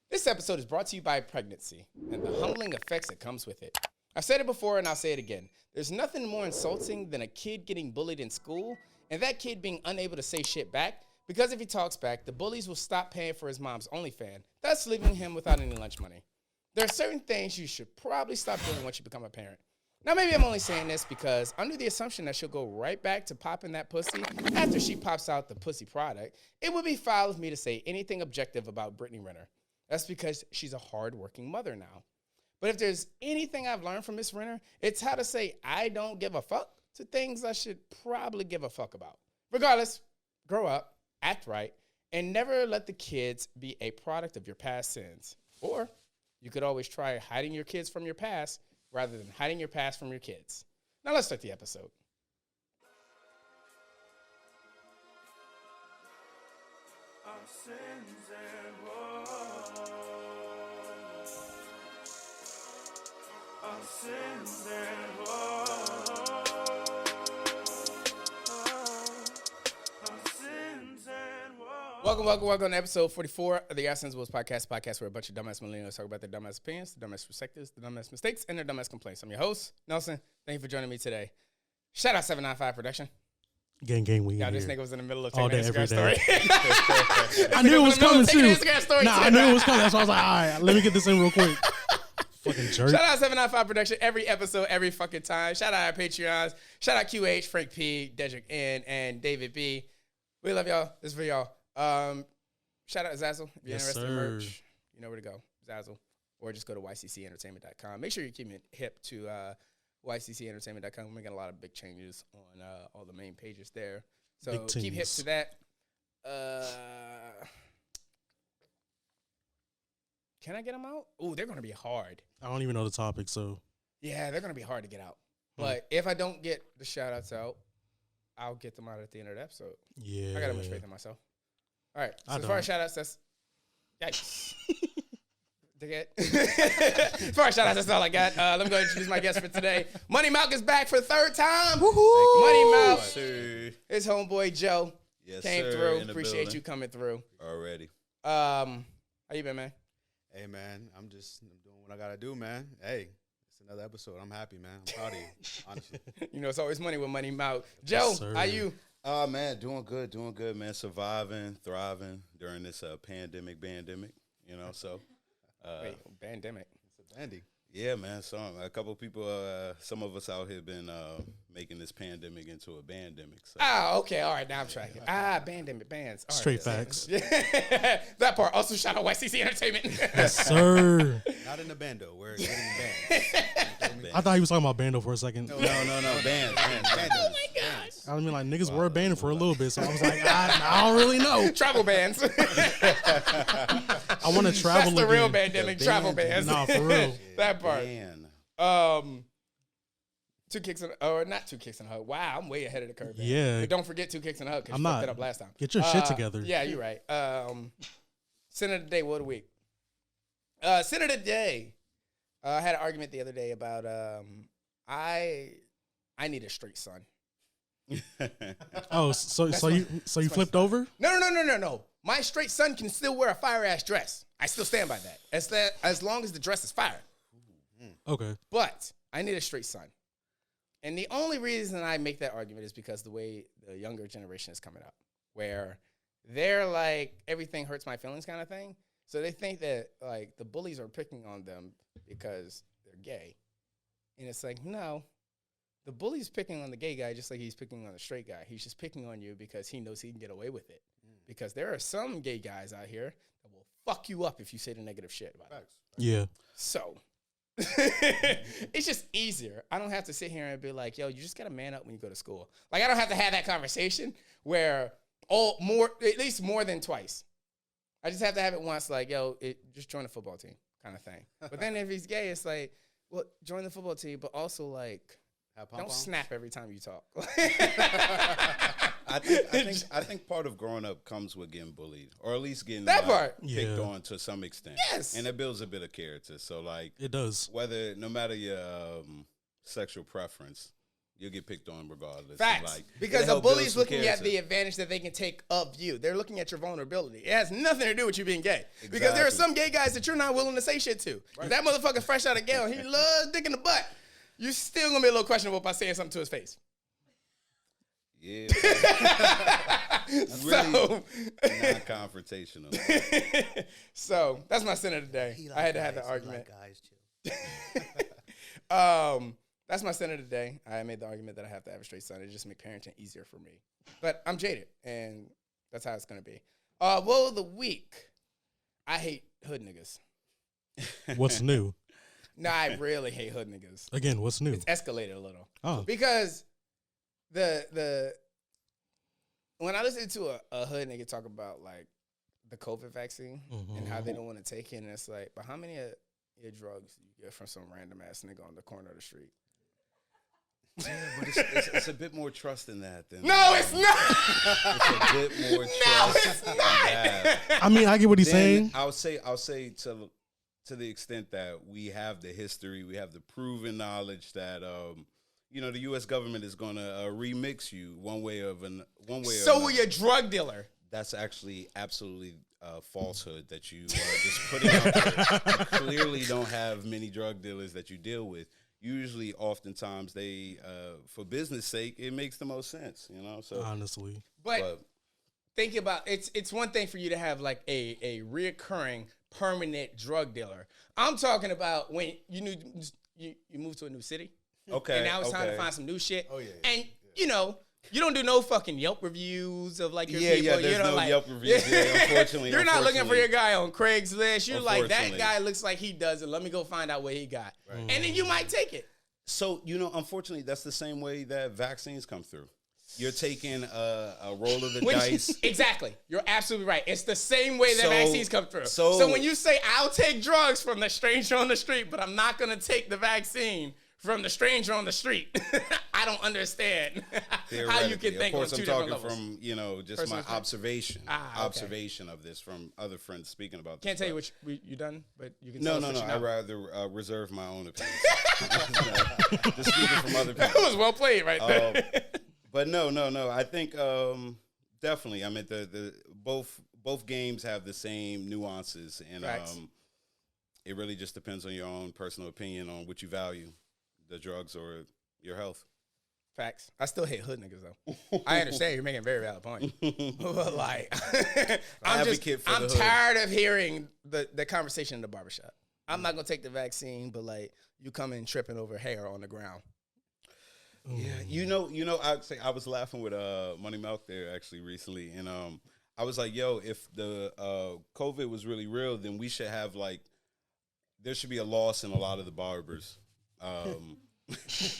This episode is brought to you by pregnancy and the humbling effects that comes with it. I've said it before and I'll say it again. There's nothing more insulting than a kid getting bullied in school and that kid being unable to say shit back because if he talks back, the bullies will stop paying for his mom's OnlyFans, thus leaving him without any lunch money. There are certain things you should probably stop doing once you become a parent. Now, maybe I'm only saying this because under the assumption that she'll go right back to popping that pussy after she pops out the pussy product, it would be foul of me to say anything objective about Brittany Renner. That's because she's a hard-working mother now. But if there's anything I've learned from Miss Renner, it's how to say I don't give a fuck to things I should probably give a fuck about. Regardless, grow up, act right, and never let the kids be a product of your past sins. Or you could always try hiding your kids from your past rather than hiding your past from your kids. Now let's start the episode. Our sins and woes. Our sins and woes. Our sins and woes. Welcome to episode 44 of the Our Sins Woes podcast where a bunch of dumbass millennials talk about their dumbass opinions, the dumbass perspectives, the dumbass mistakes, and their dumbass complaints. I'm your host, Nelson. Thank you for joining me today. Shout out 795 Production. Gang, we Y'all, in this here. nigga was in the middle of All taking day, an Instagram every story. I knew it was coming too. Instagram story I knew it was coming. That's why I was like, all right, let me get this in real quick. Fucking jerk. Shout out 795 Production every episode, every fucking time. Shout out our Patreons. Shout out QH, Frank P, Dedrick N, and David B. We love y'all. This is for y'all. Shout out Zazzle. If you're interested in merch, you know where to go. Zazzle. Or just go to yccentertainment.com. Make sure you keep it hip to yccentertainment.com. We're making a lot of big changes on all the main pages there. So keep hip to that. Can I get them out? Oh, they're going to be hard. I don't even know the topic, so. Yeah, they're going to be hard to get out. But if I don't get the shout-outs out, I'll get them out at the end of the episode. Yeah. I got that much faith in myself. All right. So I as far don't. as shout-outs, that's... Yikes. As far as shout-outs, that's all I got. Let me go introduce my guest for today. Money Malc is back for the third time. Woohoo! Money Malc. Sir. His homeboy Joe Yes, came sir, through. in the Appreciate building. you coming through. Already. How you been, man? Hey, man, I'm doing what I got to do, man. Hey, it's another episode. I'm happy, man. I'm proud of you, honestly. You know, it's always money with Money Malc. Joe, sir. how you? Man, doing good, man. Surviving, thriving during this bandemic, you know, so. Wait, Bandemic. It's a bandy. Yeah, man, so a couple of people, some of us out here been making this pandemic into a bandemic. So. Okay, all right, now I'm tracking. Bandemic, bands. All right, Straight yeah. facts. Yeah. That part. Also, shout out YCC Entertainment. Yes, sir. Not in the bando. We're getting bands. I thought he was talking about Bando for a second. No, bands. Oh my gosh. I mean, like, niggas were banding for a little bit, so I was like, I don't really know. Travel bands. I want to travel That's the real again. Bandemic, The travel band. bands. Nah, for real. That part. Man. 2 kicks and not 2 kicks and a hug. Wow, I'm way ahead of the curve. Man. Yeah. But don't forget 2 kicks and a hug because I'm you fucked not. it up last time. Get your shit together. Yeah, you're right. Sin of the day, what a week. Sin of the day. I had an argument the other day about I need a straight son. Oh, so you flipped over? No. My straight son can still wear a fire-ass dress. I still stand by that. As long as the dress is fire. Okay. But I need a straight son. And the only reason I make that argument is because the way the younger generation is coming up, where they're like, everything hurts my feelings kind of thing. So they think that, like, the bullies are picking on them because they're gay. And it's like, no. The bully's picking on the gay guy just like he's picking on the straight guy. He's just picking on you because he knows he can get away with it. Because there are some gay guys out here that will fuck you up if you say the negative shit about them. Yeah. So, it's just easier. I don't have to sit here and be like, yo, you just got to man up when you go to school. Like, I don't have to have that conversation where at least more than twice. I just have to have it once, like, yo, just join the football team kind of thing. But then if he's gay, it's like, well, join the football team, but also, like, don't snap every time you talk. I think part of growing up comes with getting bullied, or at least getting That part. picked on to some extent. Yes. And it builds a bit of character. So, like, It does. no matter your sexual preference, You'll get picked on regardless. Facts. Like, Because it'll the help build bully's some looking at character. the advantage that they can take of you. They're looking at your vulnerability. It has nothing to do with you being gay. Because there are Exactly. some gay guys that you're not willing to say shit to. If that motherfucker's fresh out of jail and he loves dick in the butt, you still gonna be a little questionable by saying something to his face. Yeah. So, non-confrontational. so that's my sin of the day. He I had to like have the guys, he argument. like guys too. That's my sin of the day. I made the argument that I have to have a straight son. It just make parenting easier for me. But I'm jaded, and that's how it's gonna be. Woe of the week. I hate hood niggas. What's new? No, I really hate hood niggas. Again, what's new? It's escalated a little. Oh, Because the when I listen to a hood nigga talk about like the COVID vaccine and how they don't want to take it, and it's like, but how many of your drugs do you get from some random ass nigga on the corner of the street? Yeah, but it's a bit more trust in that than No, it's not. It's a bit more trust it's in not. that. I mean, I get what he's Then saying. I'll say to the extent that we have the history, we have the proven knowledge that the U.S. government is going to remix you one way or So another. will your drug dealer. That's actually absolutely falsehood that you are just putting out there. You clearly don't have many drug dealers that you deal with. Usually, oftentimes, they, for business sake, it makes the most sense, So, Honestly, But think about it's one thing for you to have like a reoccurring permanent drug dealer. I'm talking about when you move to a new city. okay, And now it's time to okay. find some new shit. Oh, yeah. And you don't do no fucking Yelp reviews of like your Yeah, people. there's no like, Yelp reviews. Yeah, unfortunately, You're not looking for your guy on Craigslist. You're like, that Unfortunately. guy looks like he does it. Let me go find out what he got. Right. And then you might take it. So, unfortunately, that's the same way that vaccines come through. You're taking a roll of the dice. Exactly. You're absolutely right. It's the same way that So- vaccines come through. so- So when you say, I'll take drugs from the stranger on the street, but I'm not going to take the vaccine from the stranger on the street, I don't understand how you can Theoretically. think Of course, on two I'm different talking levels. from, just Personal my experience. observation. Okay. Observation of this from other friends speaking about this. Can't tell you stuff. which you done, but you can No, tell us what you I'd know. rather reserve my own opinion. Just speaking from other That people. was well played right there. But no. I think definitely. I mean, the both games have the same nuances, and Facts. it really just depends on your own personal opinion on what you value, the drugs or your health. Facts. I still hate hood niggas though. I understand you're making a very valid point. But like, Advocate for I'm the hood. tired of hearing the conversation in the barbershop. I'm not gonna take the vaccine, but like you come in tripping over hair on the ground. Yeah, I was laughing with Money Malc there actually recently, and I was like, yo, if the COVID was really real, then we should have there should be a loss in a lot of the barbers.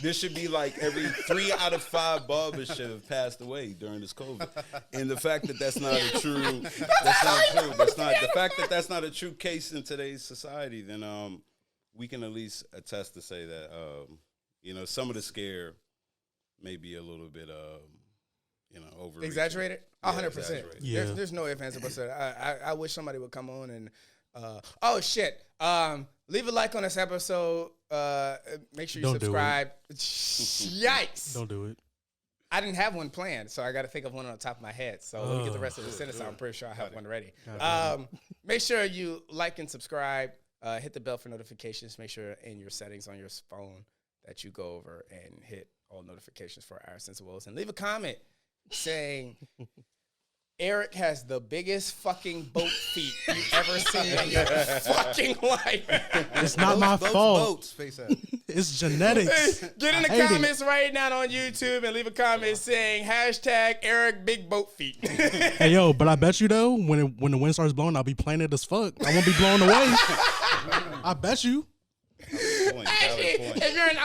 There should be every 3 out of 5 barbers should have passed away during this COVID, and the fact that that's not a true, the fact that that's not a true case in today's society, then we can at least attest to say that some of the scare may be a little bit over Exaggerated? 100%. exaggerated. Yeah. There's no ifs, ands, or buts. I wish somebody would come on and oh shit. Leave a like on this episode. Make sure you Don't do it. subscribe. Yikes. don't do it. I didn't have one planned, so I got to think of one on the top of my head. So let me get the rest of the sentence out. I'm pretty sure I have one ready. Make sure you like and subscribe. Hit the bell for notifications. Make sure in your settings on your phone that you go over and hit all notifications for our Sense of Woes. And leave a comment saying, Eric has the biggest fucking boat feet you've ever seen in your fucking life. It's not my fault. Boats, face out. It's genetics. Get in the I hate it. comments right now on YouTube and leave a comment saying #Eric Big Boat Feet. Hey yo, but I bet you though, when the wind starts blowing, I'll be planted as fuck. I won't be blown away. I bet you. Valid Actually, point. if you're an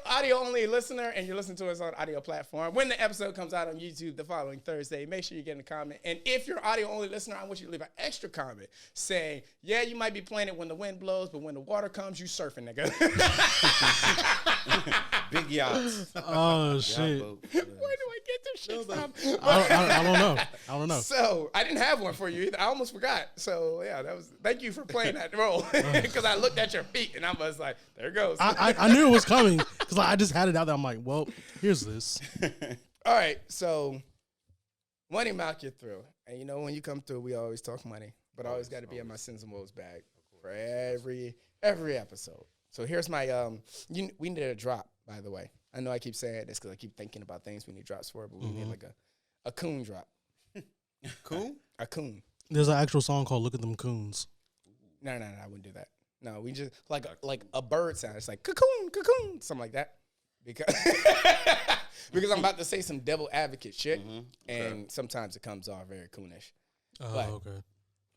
audio only listener and you're listening to us on audio platform, when the episode comes out on YouTube the following Thursday, make sure you get in the comment. And if you're an audio only listener, I want you to leave an extra comment saying, yeah, you might be playing it when the wind blows, but when the water comes, you surfing, nigga. Big yachts. Oh shit. Boat. Where do I get this shit stop. I don't know. I don't know. So I didn't have one for you either. I almost forgot. So yeah, that was. Thank you for playing that role because I looked at your feet and I was like, there it goes. I knew it was coming because I just had it out there. I'm like, well, here's this. All right, so money Malc you through, and you know when you come through, we always talk money, but I always got to be in my sins and woes bag for every episode. So here's my we need a drop, by the way. I know I keep saying this because I keep thinking about things we need drops for, but we need like a coon drop. Coon? A coon. There's an actual song called "Look at Them Coons." No, I wouldn't do that. No, we just like a bird sound. It's like cocoon, cocoon, something like that. Because because I'm about to say some devil advocate shit, and sometimes it comes off very coonish. Oh, But- okay.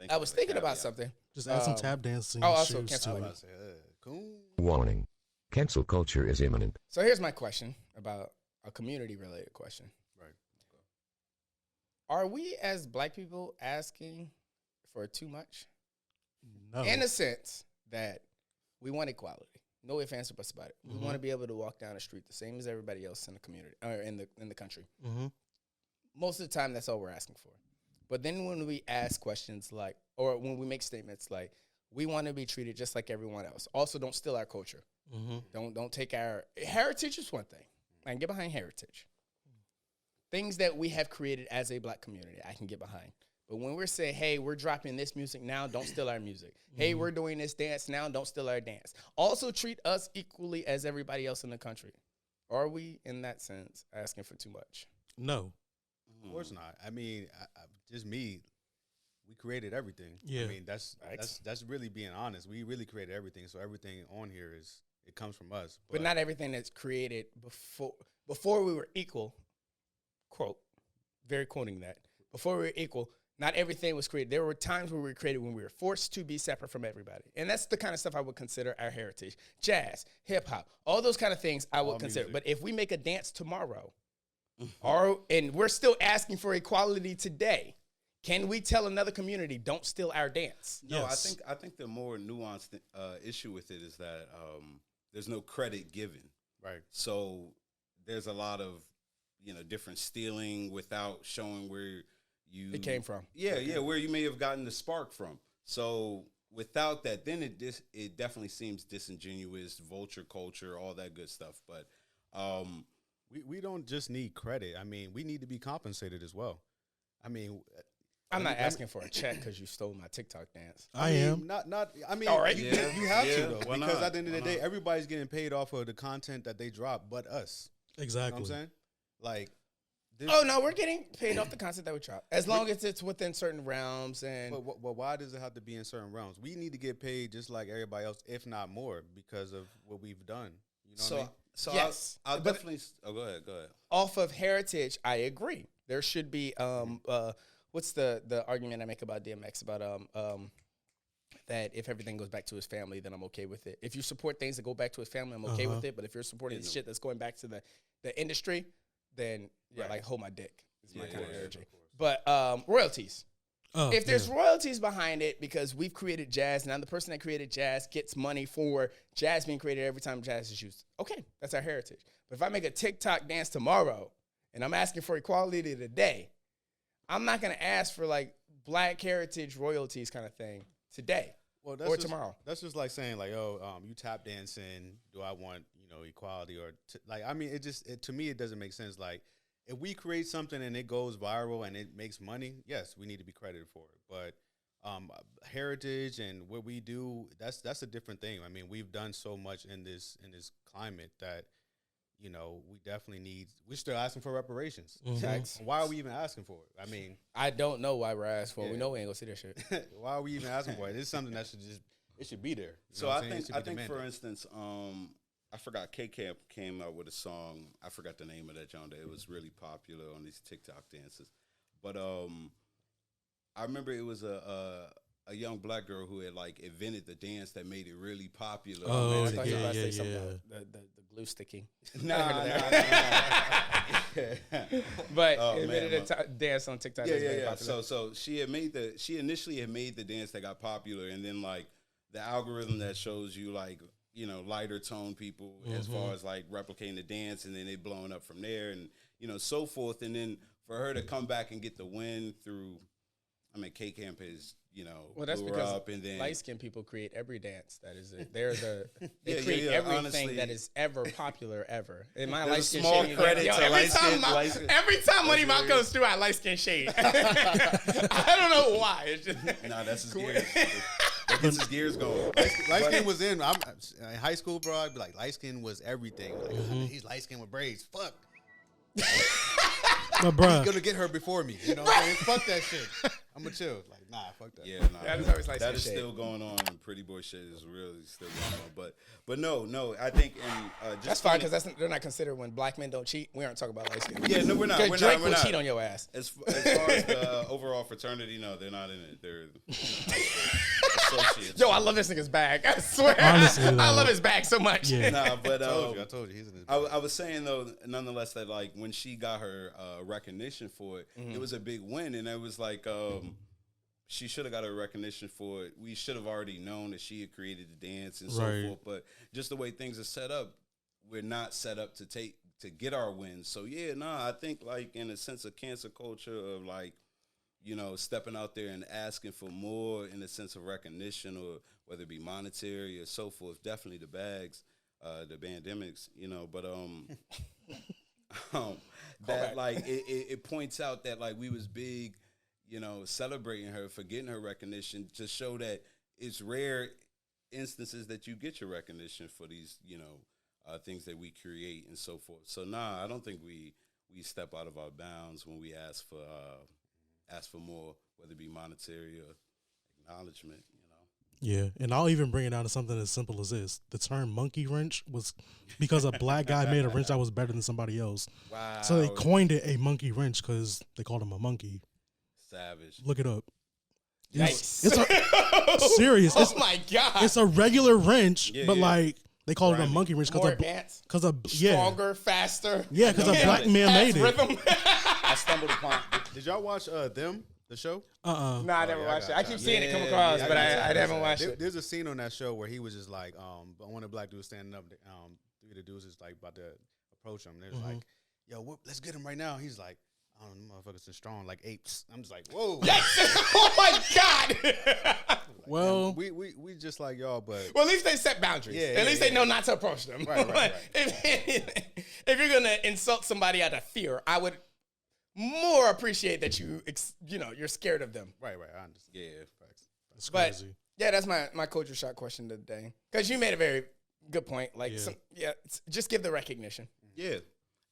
I was thinking about something. Just add some tap dancing. oh, also shoes cancel to money. it. I say, coon. Warning. Cancel culture is imminent. So here's my question about a community-related question. Right. Are we as black people asking for too much? No. In a sense that we want equality. No ifs, ands, or buts about it. We want to be able to walk down the street the same as everybody else in the community or in the country. Mm-hmm. Most of the time, that's all we're asking for. But then when we ask questions like, or when we make statements like, we want to be treated just like everyone else. Also, don't steal our culture. Mm-hmm. Don't take our heritage is one thing. I can get behind heritage. Things that we have created as a black community, I can get behind. But when we're saying, hey, we're dropping this music now, don't steal our music. Hey, we're doing this dance now, don't steal our dance. Also treat us equally as everybody else in the country. Are we, in that sense, asking for too much? No. Of course not. I mean, just me. We created everything. Yeah. I mean, that's really being honest. We really created everything. So everything on here it comes from us. But not everything that's created before we were equal, quote, very quoting that, before we were equal, not everything was created. There were times where we were created when we were forced to be separate from everybody. And that's the kind of stuff I would consider our heritage. Jazz, hip hop, all those kind of things I would consider. music. But if we make a dance tomorrow, and we're still asking for equality today, can we tell another community, don't steal our dance? No, Yes. I think the more nuanced issue with it is that there's no credit given. right. So there's a lot of different stealing without showing where It came from. Yeah, where you may have gotten the spark from. So without that, then it definitely seems disingenuous, vulture culture, all that good stuff. But We don't just need credit. I mean, we need to be compensated as well. I mean, I'm not asking for a check because you stole my TikTok dance. I mean, am. Not. I mean, All right. you, Yeah. you have Yeah. to though, Why because not? at the end of the Why day, not? everybody's getting paid off of the content that they drop, but us. You know Exactly. what I'm saying? Like, Oh, no, we're getting paid off the content that we drop. As long as it's within certain realms. And but why does it have to be in certain realms? We need to get paid just like everybody else, if not more, because of what we've done. You know what I mean? So Yes. I'll But- definitely. Oh, go ahead. off of heritage, I agree. There should be what's the argument I make about DMX about that if everything goes back to his family, then I'm okay with it. If you support things that go back to his family, I'm okay with it. But if you're supporting shit that's going back to the industry, then like hold my dick is my kind of energy. But royalties. Oh, If there's royalties behind it because we've created jazz, now the person that created jazz gets money for jazz being created every time jazz is used. Okay, that's our heritage. But if I make a TikTok dance tomorrow and I'm asking for equality today, I'm not going to ask for like black heritage royalties kind of thing today Well, or tomorrow. That's just like saying like, you tap dancing. Do I want equality or like? I mean, to me it doesn't make sense. Like, if we create something and it goes viral and it makes money, yes, we need to be credited for it. But heritage and what we do, that's a different thing. I mean, we've done so much in this climate that we definitely we're still asking for reparations. Facts. Why are we even asking for it? I mean, I don't know why we're asking for it. We Yeah. know we ain't going to see that shit. why are we even asking for it? It's something that should be there. You So know what I I'm saying? It think should I be think for demanded. instance, I forgot K Camp came out with a song. I forgot the name of that genre. It was really popular on these TikTok dances. But I remember it was a young black girl who had like invented the dance that made it really popular. Oh, I thought you were about to say yeah, something yeah. about the glue sticking. Nah. But Oh, it made man, it a dance on TikTok. Yeah, that's yeah, very yeah. popular. So she initially had made the dance that got popular, and then like the algorithm that shows you like lighter tone people as far as like replicating the dance, and then it blowing up from there, and so forth. And then for her to come back and get the win through, I mean, K Camp is, well, that's blew her because up, and then light skinned people create every dance that is it. They're they Yeah, create yeah, everything honestly. that is ever popular ever. In my There's a light skin small shade, credit to every light-skinned- time light-skinned- every time Money Mouth goes through, I light skin shade. I don't know why. It's just nah, that's his gears. That gets his gears going. Light skin was in high school, bro. I'd be like, light skin was everything. Like, he's light skin with braids. Fuck. But He's bruh, gonna get her before me. You know what I'm saying? Fuck that shit. I'm gonna chill. Like, nah, fuck that. Yeah, nah, Yeah, there's always light-skinned that is shade. still going on. And pretty boy shit is really still going on. But no, I think just that's fine because they're not considered when black men don't cheat. We aren't talking about light skin. Yeah, no, we're not. Because We're Drake not. will We're not. cheat on your ass. As far as the overall fraternity, no, they're not in it. They're associates. Yo, I love this nigga's bag. I swear. Honestly, I though. love his bag so much. Yeah. Nah, but I told you, he's in his. I was saying though, nonetheless, that like when she got her recognition for it, it was a big win, and it was like she should have got her recognition for it. We should have already known that she had created the dance and so Right. forth. But just the way things are set up, we're not set up to get our wins. So yeah, I think like in a sense of cancel culture of like, stepping out there and asking for more in a sense of recognition, or whether it be monetary or so forth. Definitely the bags, the Bandemics, but that like it points out that like we was big, celebrating her for getting her recognition, to show that it's rare instances that you get your recognition for these, things that we create and so forth. So I don't think we step out of our bounds when we ask for more, whether it be monetary or acknowledgement. yeah, and I'll even bring it down to something as simple as this: the term "monkey wrench" was because a black guy made a wrench that was better than somebody else. Wow. So they coined it a monkey wrench because they called him a monkey. Savage. Look it up. Yikes. It's a, serious. Oh my God. It's a regular wrench, Yeah, but yeah. like they call it a Grimy. monkey wrench More because advanced, yeah, stronger, faster. yeah, because a black man Has made it. rhythm. I stumbled upon. Did y'all watch the show? Uh-uh. Nah, I never yeah, I watched it. got I keep time. seeing it come Yeah, across, yeah, but I got I time. haven't watched it. There's a scene on that show where he was just like, one of the black dudes standing up, three of the dudes is like about to approach him. They're like, yo, let's get him right now. He's like, I don't know, motherfuckers are strong like apes. I'm just like, whoa. Oh my God. Well, We just like y'all, but Well, at least they set boundaries. Yeah, At least yeah, they know not to approach them. Right. If you're gonna insult somebody out of fear, I would more appreciate that you're scared of them. right, I understand. Yeah. it's But crazy. yeah, that's my culture shock question of the day. Because you made a very good point. Like, just give the recognition. Yeah.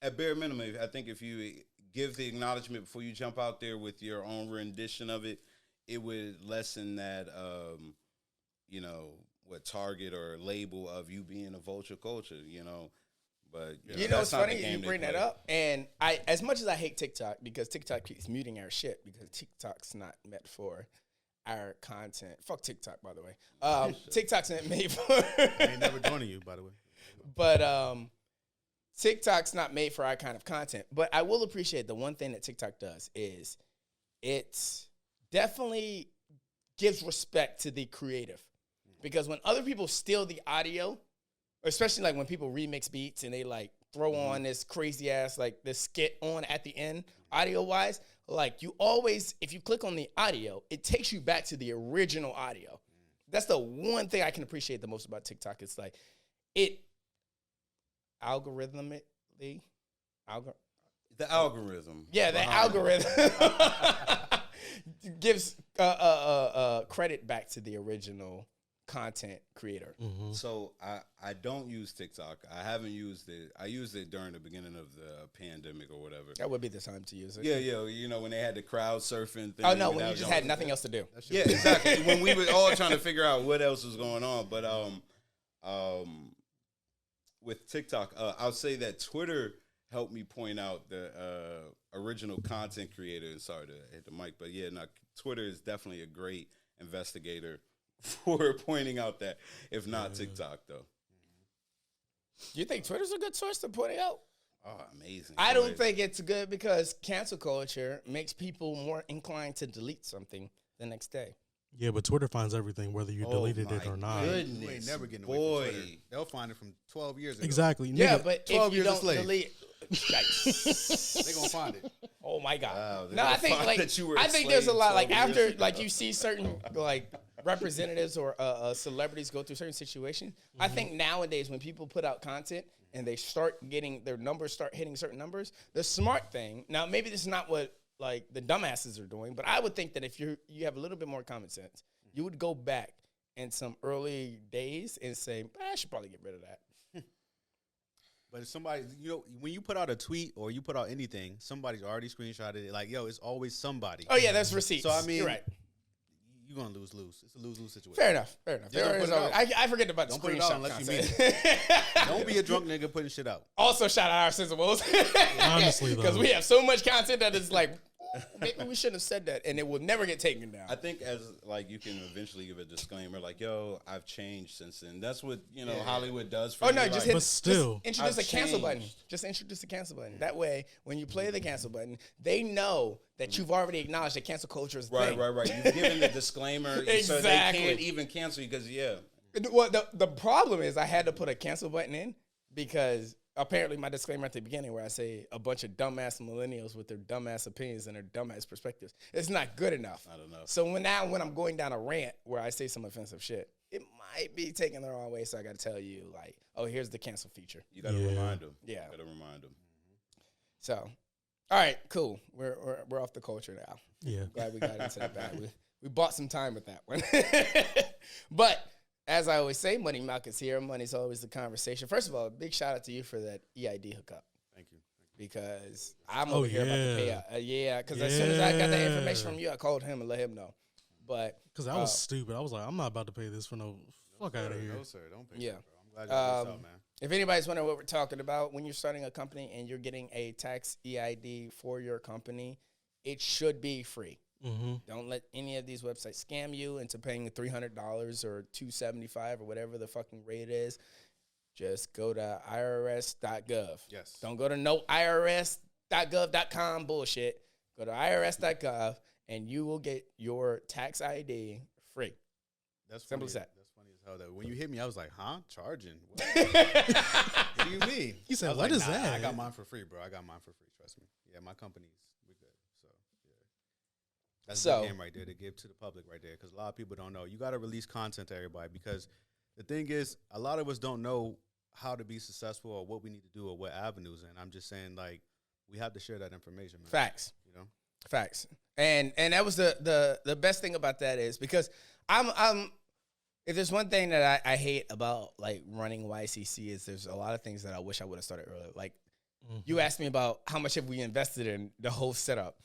At bare minimum, I think if you give the acknowledgement before you jump out there with your own rendition of it, it would lessen that, target or label of you being a vulture culture, But It's funny you bring that up. And as much as I hate TikTok, because TikTok keeps muting our shit, because TikTok's not meant for our content. Fuck TikTok, by the way. TikTok's not made for. I ain't never joining you, by the way. But TikTok's not made for our kind of content. But I will appreciate the one thing that TikTok does is it definitely gives respect to the creative. Because when other people steal the audio, especially like when people remix beats and they like throw on this crazy ass, like this skit on at the end, audio wise, like you always, if you click on the audio, it takes you back to the original audio. That's the one thing I can appreciate the most about TikTok. It's like it algorithmically, the algorithm. yeah, the behind it. algorithm gives credit back to the original content creator. So I don't use TikTok. I haven't used it. I used it during the beginning of the pandemic or whatever. That would be the time to use it. Yeah, when they had the crowd surfing thing. Oh no, and when that you was just all- had nothing else to do. Yeah, exactly. When we were all trying to figure out what else was going on, but with TikTok, I'll say that Twitter helped me point out the original content creator. And sorry to hit the mic, but yeah, no, Twitter is definitely a great investigator for pointing out that, if not TikTok, though. Do you think Twitter's a good source to point it out? Oh, amazing. I don't think it's good because cancel culture makes people more inclined to delete something the next day. Yeah, but Twitter finds everything, whether you deleted it my or not. goodness. You ain't never getting away from Boy. Twitter. They'll find it from 12 years ago. Exactly. Yeah, Nigga, but 12 if you years a don't slave. delete, Yikes. They gonna find it. Oh my God. Wow, they're No, I gonna think find like that you were I think there's a enslaved lot like 12 years after ago. like you see certain like representatives or celebrities go through certain situations. I think nowadays when people put out content and they start getting their numbers start hitting certain numbers, the smart thing. Now maybe this is not what like the dumbasses are doing, but I would think that if you have a little bit more common sense, you would go back in some early days and say, I should probably get rid of that. But if somebody, you know, when you put out a tweet or you put out anything, somebody's already screenshotted it. Like, yo, it's always somebody. Oh yeah, that's receipts. So I mean, you're right. you're gonna lose. It's a lose situation. Fair enough. Just There don't is put it always- out. I forget about the Don't put it out screenshot unless you concept. Don't be a drunk nigga putting shit out. Also, shout out our Sense of Woes. Honestly, though. Because we have so much content that is like, maybe we shouldn't have said that, and it will never get taken down. I think as like you can eventually give a disclaimer, like, "Yo, I've changed since then." That's what Hollywood does for Oh you. no! like, Just hit. But still, just introduce I've a cancel button. changed. Just introduce the cancel button. That way, when you play the cancel button, they know that you've already acknowledged that cancel culture is a thing. right. You've given the disclaimer, so they Exactly. can't even cancel you because Well, the problem is I had to put a cancel button in because apparently my disclaimer at the beginning where I say a bunch of dumbass millennials with their dumbass opinions and their dumbass perspectives, it's not good enough. I don't know. So when I'm going down a rant where I say some offensive shit, it might be taken the wrong way. So I got to tell you, like, oh, here's the cancel feature. you got to Yeah. remind them. Yeah. got to remind them. So, all right, cool. We're off the culture now. yeah. Glad we got into the bag. We bought some time with that one. But as I always say, Money Malc is here. Money's always the conversation. First of all, a big shout out to you for that EID hookup Thank you. because I'm Oh, over here about to pay yeah. out. Yeah, because as soon as I got that Yeah. information from you, I called him and let him know. But Because I was stupid. I was like, I'm not about to pay this for no fuck out of here. No, sir. Don't pay Yeah. me, bro. I'm glad you brought this out, man. if anybody's wondering what we're talking about, when you're starting a company and you're getting a tax EID for your company, it should be free. Mm-hmm. Don't let any of these websites scam you into paying $300 or $275 or whatever the fucking rate is. Just go to irs.gov. Yes. Don't go to no irs.gov.com bullshit. Go to irs.gov and you will get your tax ID free. That's Simple funny. as that. That's funny as hell. That when you hit me, I was like, "Huh? Charging? What do you mean?" He said, I was "What like, is "Nah, that?" I got mine for free, bro. I got mine for free. Trust me. Yeah, my company's we good. So yeah, that's So- the game right there to give to the public right there because a lot of people don't know. You got to release content to everybody because the thing is, a lot of us don't know how to be successful or what we need to do or what avenues. And I'm just saying, like, we have to share that information, man. Facts. You know. Facts. And that was the best thing about that is because I'm if there's one thing that I hate about like running YCC is there's a lot of things that I wish I would have started earlier. Like you asked me about how much have we invested in the whole setup.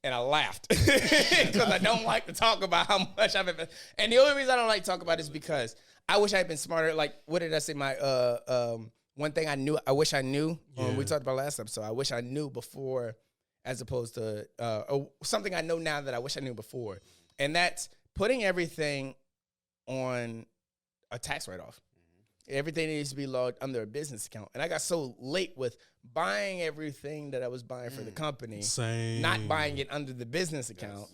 And I laughed because I don't like to talk about how much I've invested. And the only reason I don't like to talk about it is because I wish I had been smarter. Like, what did I say? My one thing I wish I knew. We talked about last episode. I wish I knew before, as opposed to something I know now that I wish I knew before. And that's putting everything on a tax write-off. Everything needs to be logged under a business account. And I got so late with buying everything that I was buying for the company, Same. not buying it under the business account.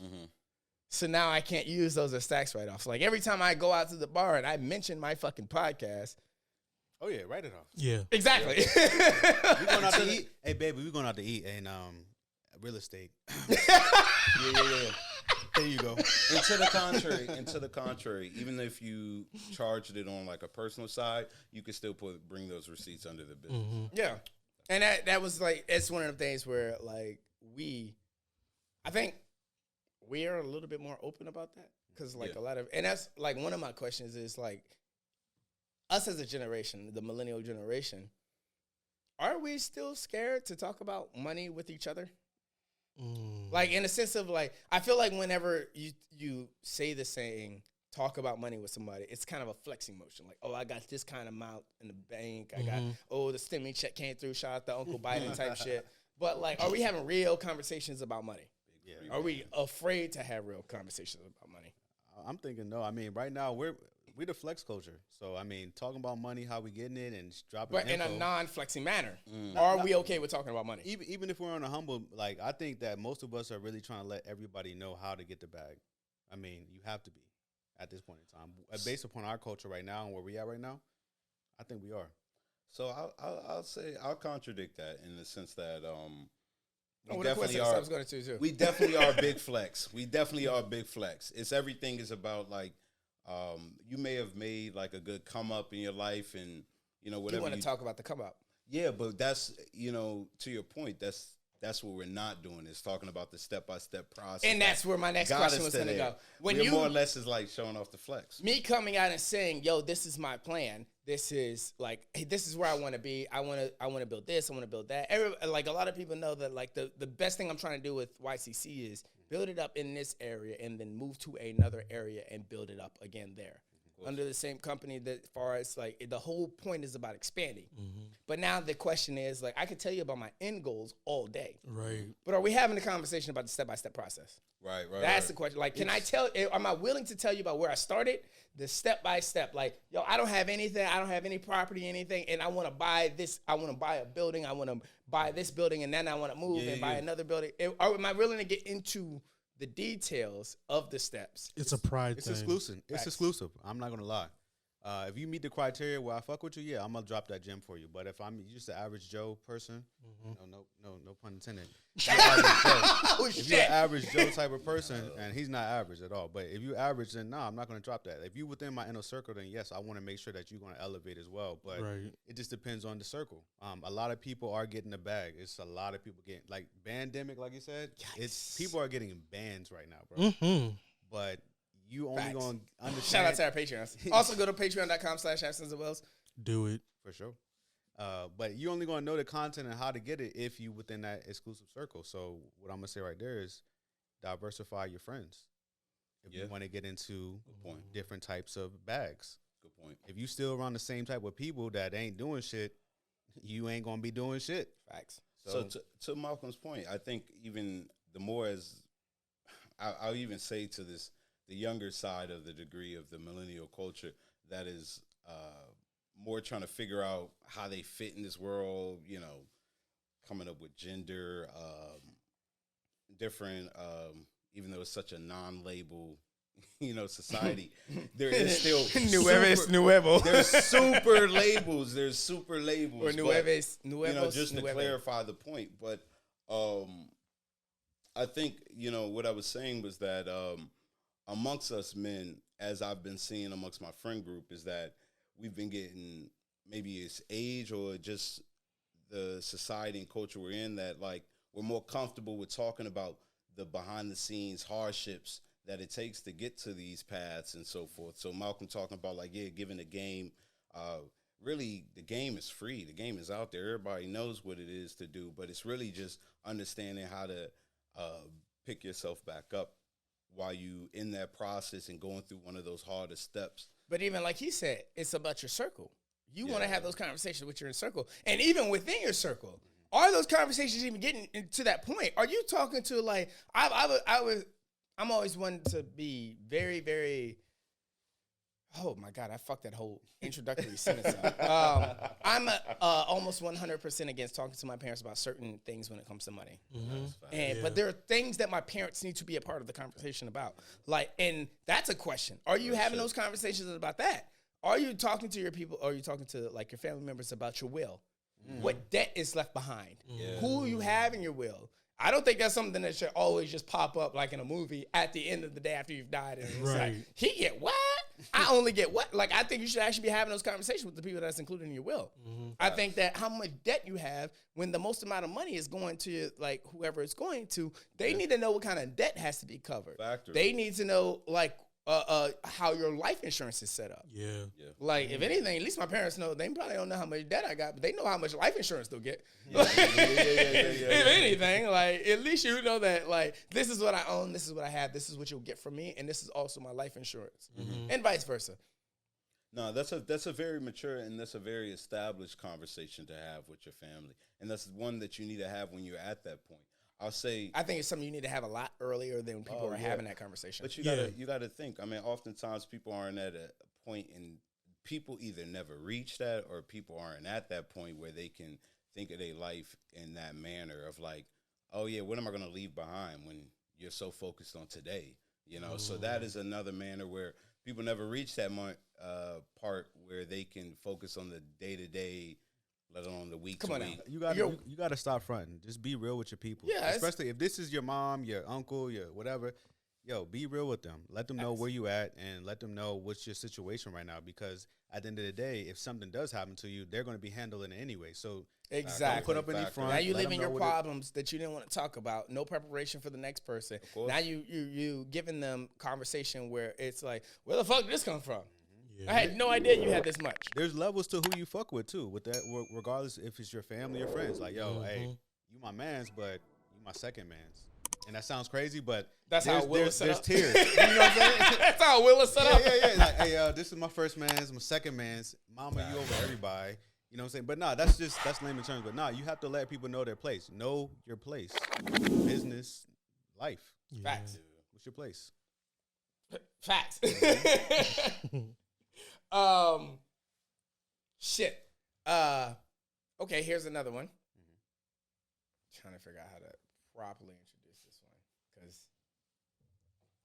So now I can't use those as tax write-offs. Like every time I go out to the bar and I mention my fucking podcast. Oh yeah, write it off. Yeah. Exactly. We going out to eat. Hey baby, we going out to eat and real estate. yeah. There you go. And to the contrary, even if you charged it on like a personal side, you could still bring those receipts under the business. Yeah. And that was like, it's one of the things where like I think we are a little bit more open about that. Cause like a lot of, and that's like one of my questions is like us as a generation, the millennial generation, are we still scared to talk about money with each other? Like in the sense of like, I feel like whenever you say the saying, talk about money with somebody, it's kind of a flexing motion. Like, oh, I got this kind of amount in the bank. I got, the stimmy check came through. Shout out to Uncle Biden type shit. But like, are we having real conversations about money? Yeah. Are we afraid to have real conversations about money? I'm thinking no. I mean, right now we're the flex culture. So I mean, talking about money, how we getting it, and dropping. But in info. a non-flexing manner. Are we okay with talking about money? Even if we're on a humble, like I think that most of us are really trying to let everybody know how to get the bag. I mean, you have to be at this point in time, based upon our culture right now and where we at right now. I think we are. So I'll say I'll contradict that in the sense that we the definitely question are. I was going to too. We definitely are big flex. We definitely are big flex. It's everything is about like you may have made like a good come up in your life and You whatever want to talk about the come up. Yeah, but that's to your point. That's what we're not doing is talking about the step by step process. And that's where my next got question us was to going to there. go. When We're you more or less is like showing off the flex. me coming out and saying, "Yo, this is my plan. This is like, hey, this is where I want to be. I want to build this. I want to build that." Like a lot of people know that like the best thing I'm trying to do with YCC is build it up in this area and then move to another area and build it up again there. Under the same company, that as far as like the whole point is about expanding. But now the question is like I could tell you about my end goals all day, Right. but are we having a conversation about the step by step process? Right. That's the question. Like, can I tell? Am I willing to tell you about where I started, the step by step? Like, yo, I don't have anything. I don't have any property, anything, and I want to buy this. I want to buy a building. I want to buy this building, and then I want to move and buy another building. Or am I willing to get into the details of the steps? It's a pride It's thing. exclusive. It's Facts. exclusive. I'm not gonna lie. If you meet the criteria where I fuck with you, yeah, I'm gonna drop that gym for you. But if I'm just an average Joe person, no pun intended. If you're average Joe, if you're an average Joe type of person, and he's not average at all, but if you average, then no, I'm not gonna drop that. If you within my inner circle, then yes, I want to make sure that you're gonna elevate as well. But Right. it just depends on the circle. A lot of people are getting the bag. It's a lot of people getting like Bandemic, like you said. It's people are getting bans right now, bro. Mm-hmm. But you only Facts. gonna understand. Shout out to our Patreons. Also, go to patreon.com/absence of Wells. Do it. For sure. But you only gonna know the content and how to get it if you within that exclusive circle. So what I'm gonna say right there is diversify your friends. If you want to get into different types of bags. Good point. If you still around the same type of people that ain't doing shit, you ain't gonna be doing shit. Facts. So to Malcolm's point, I think even the more as I'll even say to the younger side of the degree of the millennial culture that is more trying to figure out how they fit in this world, coming up with gender, different, even though it's such a non-label, society, there is still nuevo. There's super labels. There's super labels. Or nuevos, just to clarify the point. But I think, what I was saying was that amongst us men, as I've been seeing amongst my friend group, is that we've been getting, maybe it's age or just the society and culture we're in, that like we're more comfortable with talking about the behind the scenes hardships that it takes to get to these paths and so forth. So Malcolm talking about like, giving the game, really the game is free. The game is out there. Everybody knows what it is to do, but it's really just understanding how to pick yourself back up while you in that process and going through one of those hardest steps. But even like he said, it's about your circle. You want to have those conversations with your circle. And even within your circle, are those conversations even getting to that point? Are you talking to like, I'm always one to be very, very, oh my God, I fucked that whole introductory sentence up. I'm almost 100% against talking to my parents about certain things when it comes to money. But there are things that my parents need to be a part of the conversation about. Like, and that's a question. Are you having those conversations about that? Are you talking to your people? Or are you talking to like your family members about your will? What debt is left behind? Who you have in your will? I don't think that's something that should always just pop up like in a movie at the end of the day after you've died. And it's like, he get what? I only get what? Like, I think you should actually be having those conversations with the people that's included in your will. I think that how much debt you have when the most amount of money is going to, like, whoever it's going to, they need to know what kind of debt has to be covered. They need to know, like, how your life insurance is set up. Like, if anything, at least my parents know. They probably don't know how much debt I got, but they know how much life insurance they'll get. If anything, like, at least you know that, like, this is what I own, this is what I have, this is what you'll get from me, and this is also my life insurance, and vice versa. No, that's a very mature and that's a very established conversation to have with your family, and that's one that you need to have when you're at that point. I think it's something you need to have a lot earlier than people are having that conversation. But you gotta think. I mean, oftentimes people aren't at a point, and people either never reach that, or people aren't at that point where they can think of their life in that manner of like, oh yeah, what am I gonna leave behind when you're so focused on today? So that is another manner where people never reach that part where they can focus on the day-to-day let alone the week Come to on now. week. You gotta Yo. you gotta stop fronting. Just be real with your people. Yeah, it's- especially if this is your mom, your uncle, your whatever. Yo, be real with them. Let them know where you at, and let them know what's your situation right now. Because at the end of the day, if something does happen to you, they're going to be handling it anyway. So Exactly. don't put up any Factor. front. Now you let them living know your what it- problems that you didn't want to talk about. No preparation for the next person. course. Now you giving them conversation where it's like, where the fuck did this come from? Yeah. I had no idea you had this much. There's levels to who you fuck with too. With that, regardless if it's your family or friends. Like, yo, hey, you my man's, but you my second man's. And that sounds crazy, but That's how Will is set there's up. tiers. You know what I'm saying? That's how Will is set Yeah, up. yeah. Like, hey, this is my first man's, my second man's. Mama, you over everybody. You know what I'm saying? But nah, that's layman terms. But nah, you have to let people know their place. Know your place. Business, life. Facts. What's your place? Facts. Shit. Okay, here's another one. Trying to figure out how to properly introduce this one, because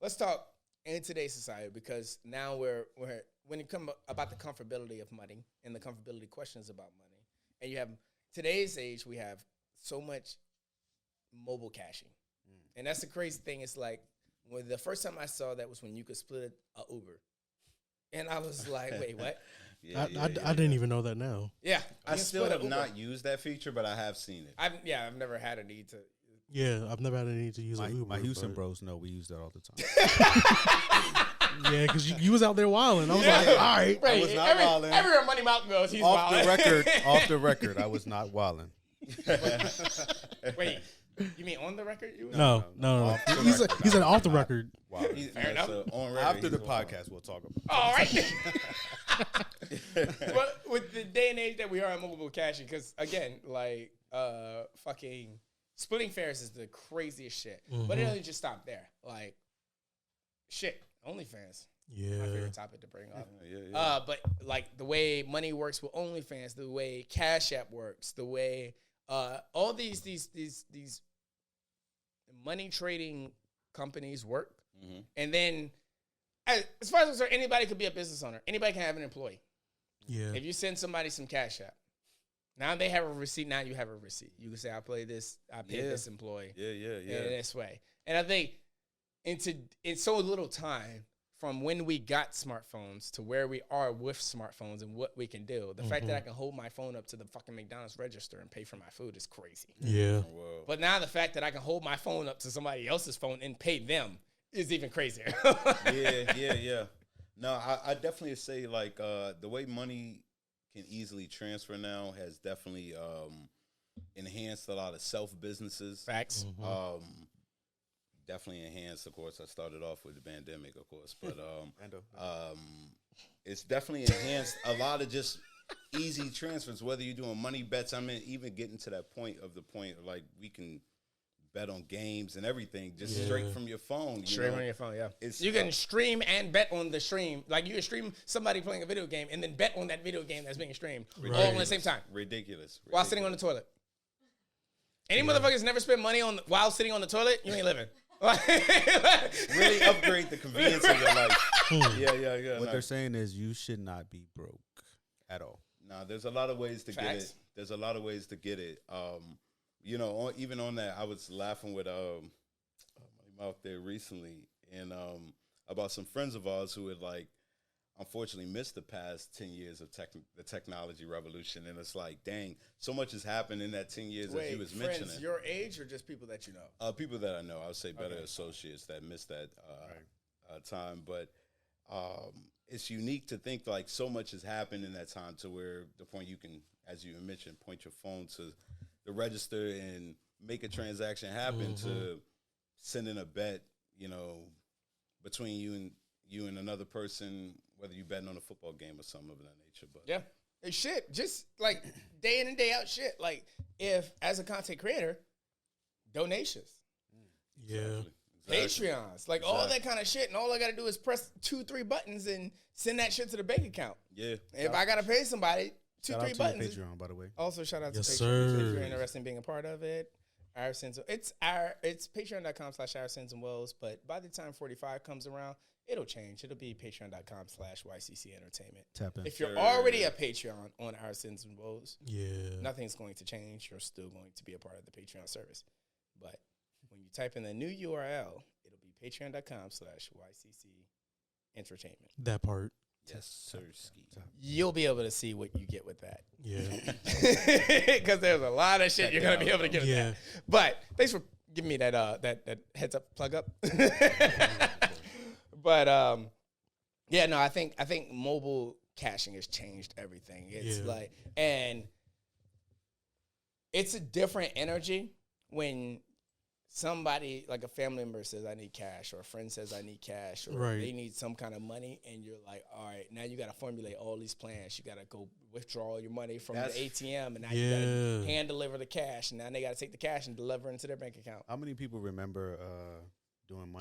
let's talk in today's society, because now we're when it comes about the comfortability of money and the comfortability questions about money, and you have today's age, we have so much mobile cashing, and that's the crazy thing. It's like when the first time I saw that was when you could split a Uber, and I was like, wait, what? Yeah, I didn't even know that now. Yeah, I you can still split a have Uber. not used that feature, but I have seen it. I've never had a need to. Yeah, I've never had a need to use My, an Uber. my Houston but- bros know we use that all the time. Yeah, because you was out there wilding. I was like, all right. Right, was not every, wildin'. everywhere Money Mouth goes, he's off wildin'. the record, I was not wilding. Wait, you mean on the record? You was- No. Off the He said, record, he said I off was the not record. wilding. Fair enough. On record, After the he's wild. podcast, we'll talk about it. All right. But with the day and age that we are in mobile cashing, because again, like fucking splitting fares is the craziest shit. But it doesn't just stop there. Like shit, OnlyFans. My Yeah. favorite topic to bring up. Yeah. But like the way money works with OnlyFans, the way Cash App works, the way all these money trading companies work, and then as far as I'm concerned, anybody could be a business owner. Anybody can have an employee. Yeah. If you send somebody some Cash App, now they have a receipt. Now you have a receipt. You can say, I paid this employee in this way. And I think in so little time from when we got smartphones to where we are with smartphones and what we can do, the fact that I can hold my phone up to the fucking McDonald's register and pay for my food is crazy. Yeah. But now the fact that I can hold my phone up to somebody else's phone and pay them is even crazier. Yeah. No, I definitely say like the way money can easily transfer now has definitely enhanced a lot of self businesses. Facts. Definitely enhanced. Of course, I started off with the Bandemic, of course, but it's definitely enhanced a lot of just easy transfers. Whether you're doing money bets, I mean, even getting to that point of like we can bet on games and everything just straight from your phone. Straight on your phone, yeah. It's, You can stream and bet on the stream. Like you can stream somebody playing a video game and then bet on that video game that's being streamed all at the same time ridiculous. while sitting on the toilet. Any motherfuckers never spend money on while sitting on the toilet, you ain't living. Really upgrade the convenience of your life. Yeah. What no. they're saying is you should not be broke at all. Nah, there's a lot of ways to get Facts. it. There's a lot of ways to get it. Even on that, I was laughing with out there recently, and about some friends of ours who had like unfortunately missed the past 10 years of the technology revolution, and it's like, dang, so much has happened in that 10 years as he was mentioning. Friends your age or just people that you know? People that I know, I would say better associates that missed that time, but it's unique to think like so much has happened in that time to where the point you can, as you mentioned, point your phone to the register and make a transaction happen, to send in a bet, between you and another person, whether you betting on a football game or something of that nature. But Yeah. Hey, shit, just like day in and day out shit. Like if, as a content creator, donations, Yeah. Patreons, like all that kind of shit. And all I got to do is press 2-3 buttons and send that shit to the bank account. Yeah. If I got to pay somebody, Shout out 2-3 to buttons. your Patreon, by the way. Also, shout out to Yes, Patreon sir. if you're interested in being a part of it. It's patreon.com/oursins and woes. But by the time 45 comes around, It'll change. It'll be patreon.com/YCC Entertainment. Tap in. If you're already a Patreon on Our Sins and Woes, Yeah. nothing's going to change. You're still going to be a part of the Patreon service. But when you type in the new URL, it'll be patreon.com/YCC Entertainment. That part. Yes, sir. Ski. You'll be able to see what you get with that. Yeah. Because there's a lot of shit you're going to be able to get with Yeah. that. But thanks for giving me that heads up plug up. But yeah, no, I think mobile caching has changed everything. It's Yeah. like, and it's a different energy when somebody, like a family member, says I need cash, or a friend says I need cash, or Right. they need some kind of money, and you're like, all right, now you got to formulate all these plans. You got to go withdraw all your money from the ATM, and now you got to hand deliver the cash, and now they got to take the cash and deliver it into their bank account. How many people remember doing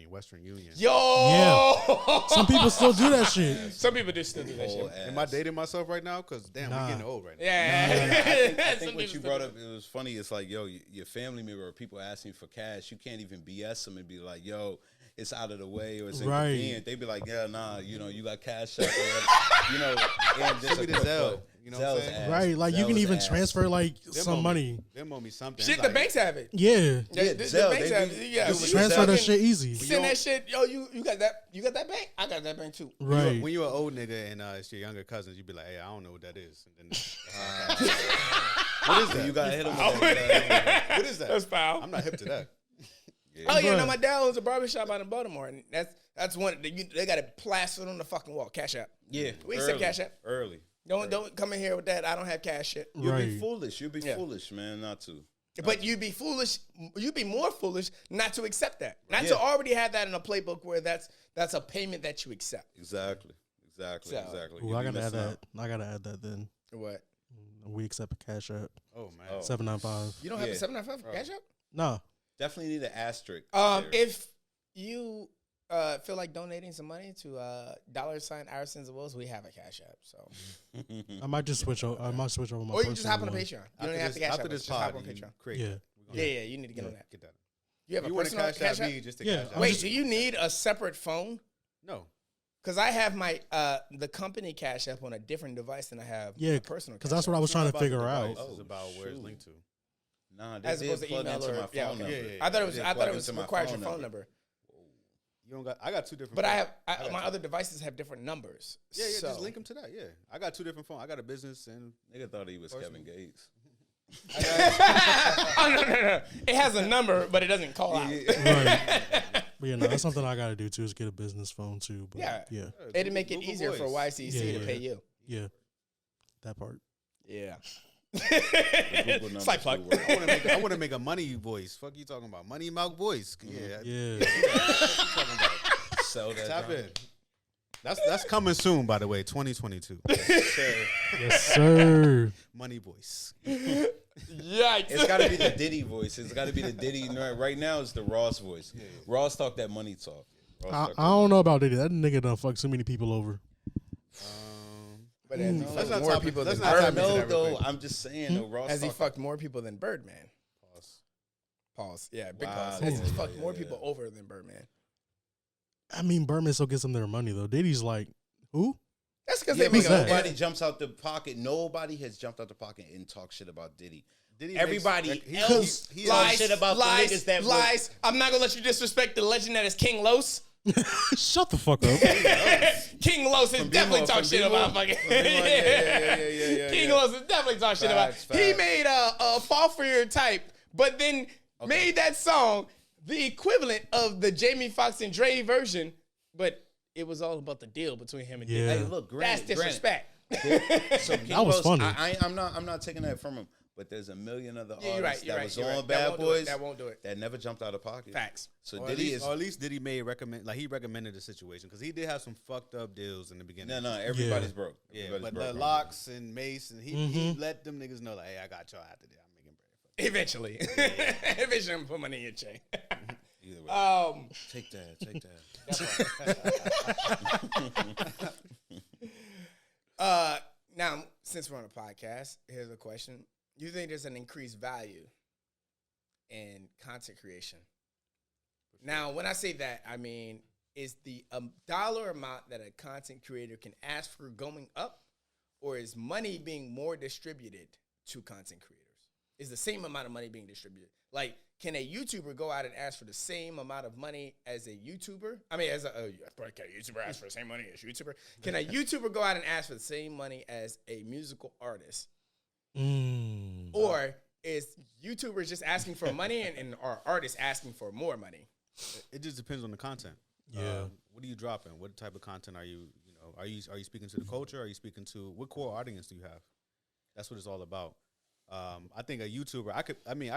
Western Union? Yo, Yeah. Some people still do that shit. Some people just still do that shit. Am I dating myself right now? Because damn, Nah. we're getting old right now. Yeah, I Some think what people you still brought do up, it was funny. It's like, yo, your family member or people asking for cash, you can't even BS them and be like, yo, it's out of the way or it's Right. inconvenient. They be like, yeah, nah, you got cash up, or, and just Send me the quick Zelle. look. You know what I'm Zelle's saying? ass. Right. Like you can Zelle's even ass. transfer like Them some owe money. Me, them owe me something. Shit, It's the like, banks have it. Yeah. Yeah, The Zelle, banks they have do- it. Yeah, do so it you Transfer fucking that shit easy. Send that shit. Yo, you got that? You got that bank? I got that bank too. Right. When you're an old nigga and it's your younger cousins, you be like, hey, I don't know what that is. And then, What is that? You got to hit them with that. what is that? That's foul. I'm not hip to that. Oh yeah, Bruh. no, my dad owns a barbershop out in Baltimore, and that's one. They got it plastered on the fucking wall. Cash App. Yeah, We accept early, Cash App. early. Don't come in here with that. I don't have cash shit. You'll be Right. foolish. You'll be Yeah. foolish, man, not to. But you'd be foolish. You'd be more foolish not to accept that. Not Yeah. to already have that in a playbook where that's a payment that you accept. Exactly. So- Exactly. Ooh, You'll I be gotta add missing that. out. I gotta add that then. What? We accept a cash app. Oh, man. Oh. 795. You don't have Yeah. a 795 for Cash App? No. Definitely need an asterisk. there. If you feel like donating some money to $ Our Sins and Woes, we have a Cash App. So, I might just switch over. I might switch over my or you can just hop on personal a one. Patreon. You don't have to Cash After App. this Just hop pod, on you Patreon. create Yeah. that. We Yeah, gonna yeah, you need to get on that. Get that. You have You a want to personal cash Cash out App? me just to Yeah, cash I'm out? Wait, just- do you need a separate phone? No. Because I have my the company Cash App on a different device than I have Yeah, my personal. because Cash that's what I App. was trying to About the figure device, out. It's about where it's shoot. linked to. Nah, they As did opposed to plug email into or my phone yeah, okay. number. Yeah, yeah. I thought it was They I thought plug it was into my required your phone phone number. number. You don't got. I got two different. But phones. I my two. other devices have different numbers. Yeah, yeah. So- Just link them to that. Yeah, I got two different phones. I got a business and Nigga thought he was Personal. Kevin Gates. Oh no. It has a number, but it doesn't call out. Right. But yeah, no, that's something I gotta do too. Is get a business phone too. But Yeah. yeah, It'd make it Google easier for Voice. YCC Yeah, to pay yeah. you. yeah. That part. Yeah. Google numbers Slight plug. do work. I want to make a money voice. Fuck you talking about money Malc voice. Yeah, Yeah. Sell that. tap joint. in. That's coming soon, by the way, 2022. Yes, sir. Money voice. Yikes. It's got to be the Diddy voice. It's got to be the Diddy. Right now, it's the Ross voice. Ross talk that money talk. Ross I talk don't know about Diddy. That nigga done fucked too many people over. But has he Let's fucked not more talk- people let's than not I talk don't Birdman? about know that real though. quick. I'm just saying though. Ross Has he talk- fucked more people than Birdman? Pause. Yeah, big Wow. pause. Has he Yeah, fucked yeah, more yeah. people over than Birdman? I mean, Birdman still gets them their money though. Diddy's like, who? That's because Yeah, they make but that? nobody jumps out the pocket. Nobody has jumped out the pocket and talked shit about Diddy. Diddy Everybody makes- else he talks lies, shit about lies, the niggas that lies. I'm not gonna let you disrespect the legend that is King Los. Shut the fuck up. King Los has definitely talked shit about fucking. yeah. King Los has definitely talked shit about. Facts, He facts. made a Fall for Your Type, but then made that song the equivalent of the Jamie Foxx and Dre version, but it was all about the deal between him and Yeah. Diddy. Hey, look, That's granted, disrespect. So King That was Los, funny. I'm not taking that from him. But there's a million other Yeah, artists you're right. that was You're on right. That Bad won't do it. Boys That won't do it. that never jumped out of pocket. Facts. So Or Diddy is at least Diddy made recommend he recommended the situation because he did have some fucked up deals in the beginning. no. Everybody's Yeah. broke. Yeah, Everybody's but broke. the Locks and Mace and he let them niggas know like, hey, I got y'all after that. I'm making bread. Eventually. Eventually, I'm gonna put money in your chain. Either way. Take that. Now, since we're on a podcast, here's a question. You think there's an increased value in content creation? Now, when I say that, I mean, is the dollar amount that a content creator can ask for going up, or is money being more distributed to content creators? Is the same amount of money being distributed? Like, can a YouTuber go out and ask for the same amount of money as a YouTuber? I mean, can a YouTuber ask for the same money as a YouTuber? Can a YouTuber go out and ask for the same money as a musical artist? Or is YouTubers just asking for money and are artists asking for more money? It just depends on the content. Yeah. What are you dropping? What type of content are you? Are you speaking to the culture? Are you speaking to what core audience do you have? That's what it's all about. I think a YouTuber, I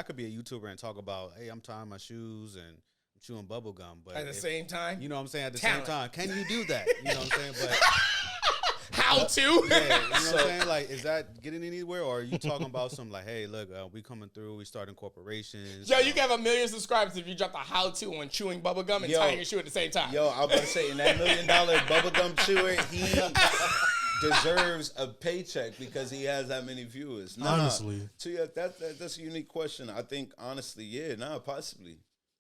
could be a YouTuber and talk about, hey, I'm tying my shoes and I'm chewing bubble gum, but At the same time, you know what I'm saying? At the talent. same time, can you do that? You know what I'm saying? But how to? yeah, you know what I'm saying? Like, is that getting anywhere, or are you talking about some like, hey, look, we coming through, we starting corporations? Yo, you can have 1 million subscribers if you drop a how-to on chewing bubble gum and tying your shoe at the same time. Yo, I was about to say, in that $1 million bubblegum chewer, he deserves a paycheck because he has that many viewers. Honestly. So yeah, that's a unique question. I think honestly, possibly.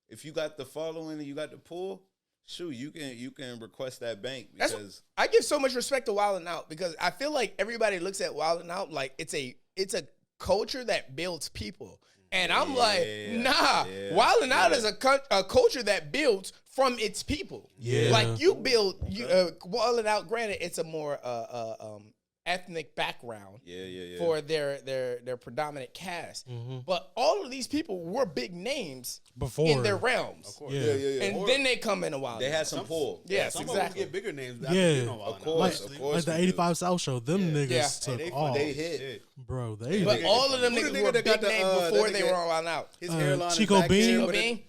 If you got the following and you got the pull, shoot, you can request that bank because I give so much respect to Wildin' Out because I feel like everybody looks at Wildin' Out like it's a culture that builds people. And I'm Wildin' Out is a culture that builds from its people. Yeah. Like you build Wildin' Out, granted it's a more ethnic background for their predominant cast. But all of these people were big names Before. in their realms. Of course. Yeah. And then they come in a while. They had some pull. Yes, Some exactly. of them get bigger names. Yeah. Of course, Like the 85 South show, them niggas took off. They hit. Bro, they But all of them Who the niggas nigga were that big got the, names that before they nigga- were on Wildin' Out. His hairline is Chico back Bean? here, Chico but it- Bean?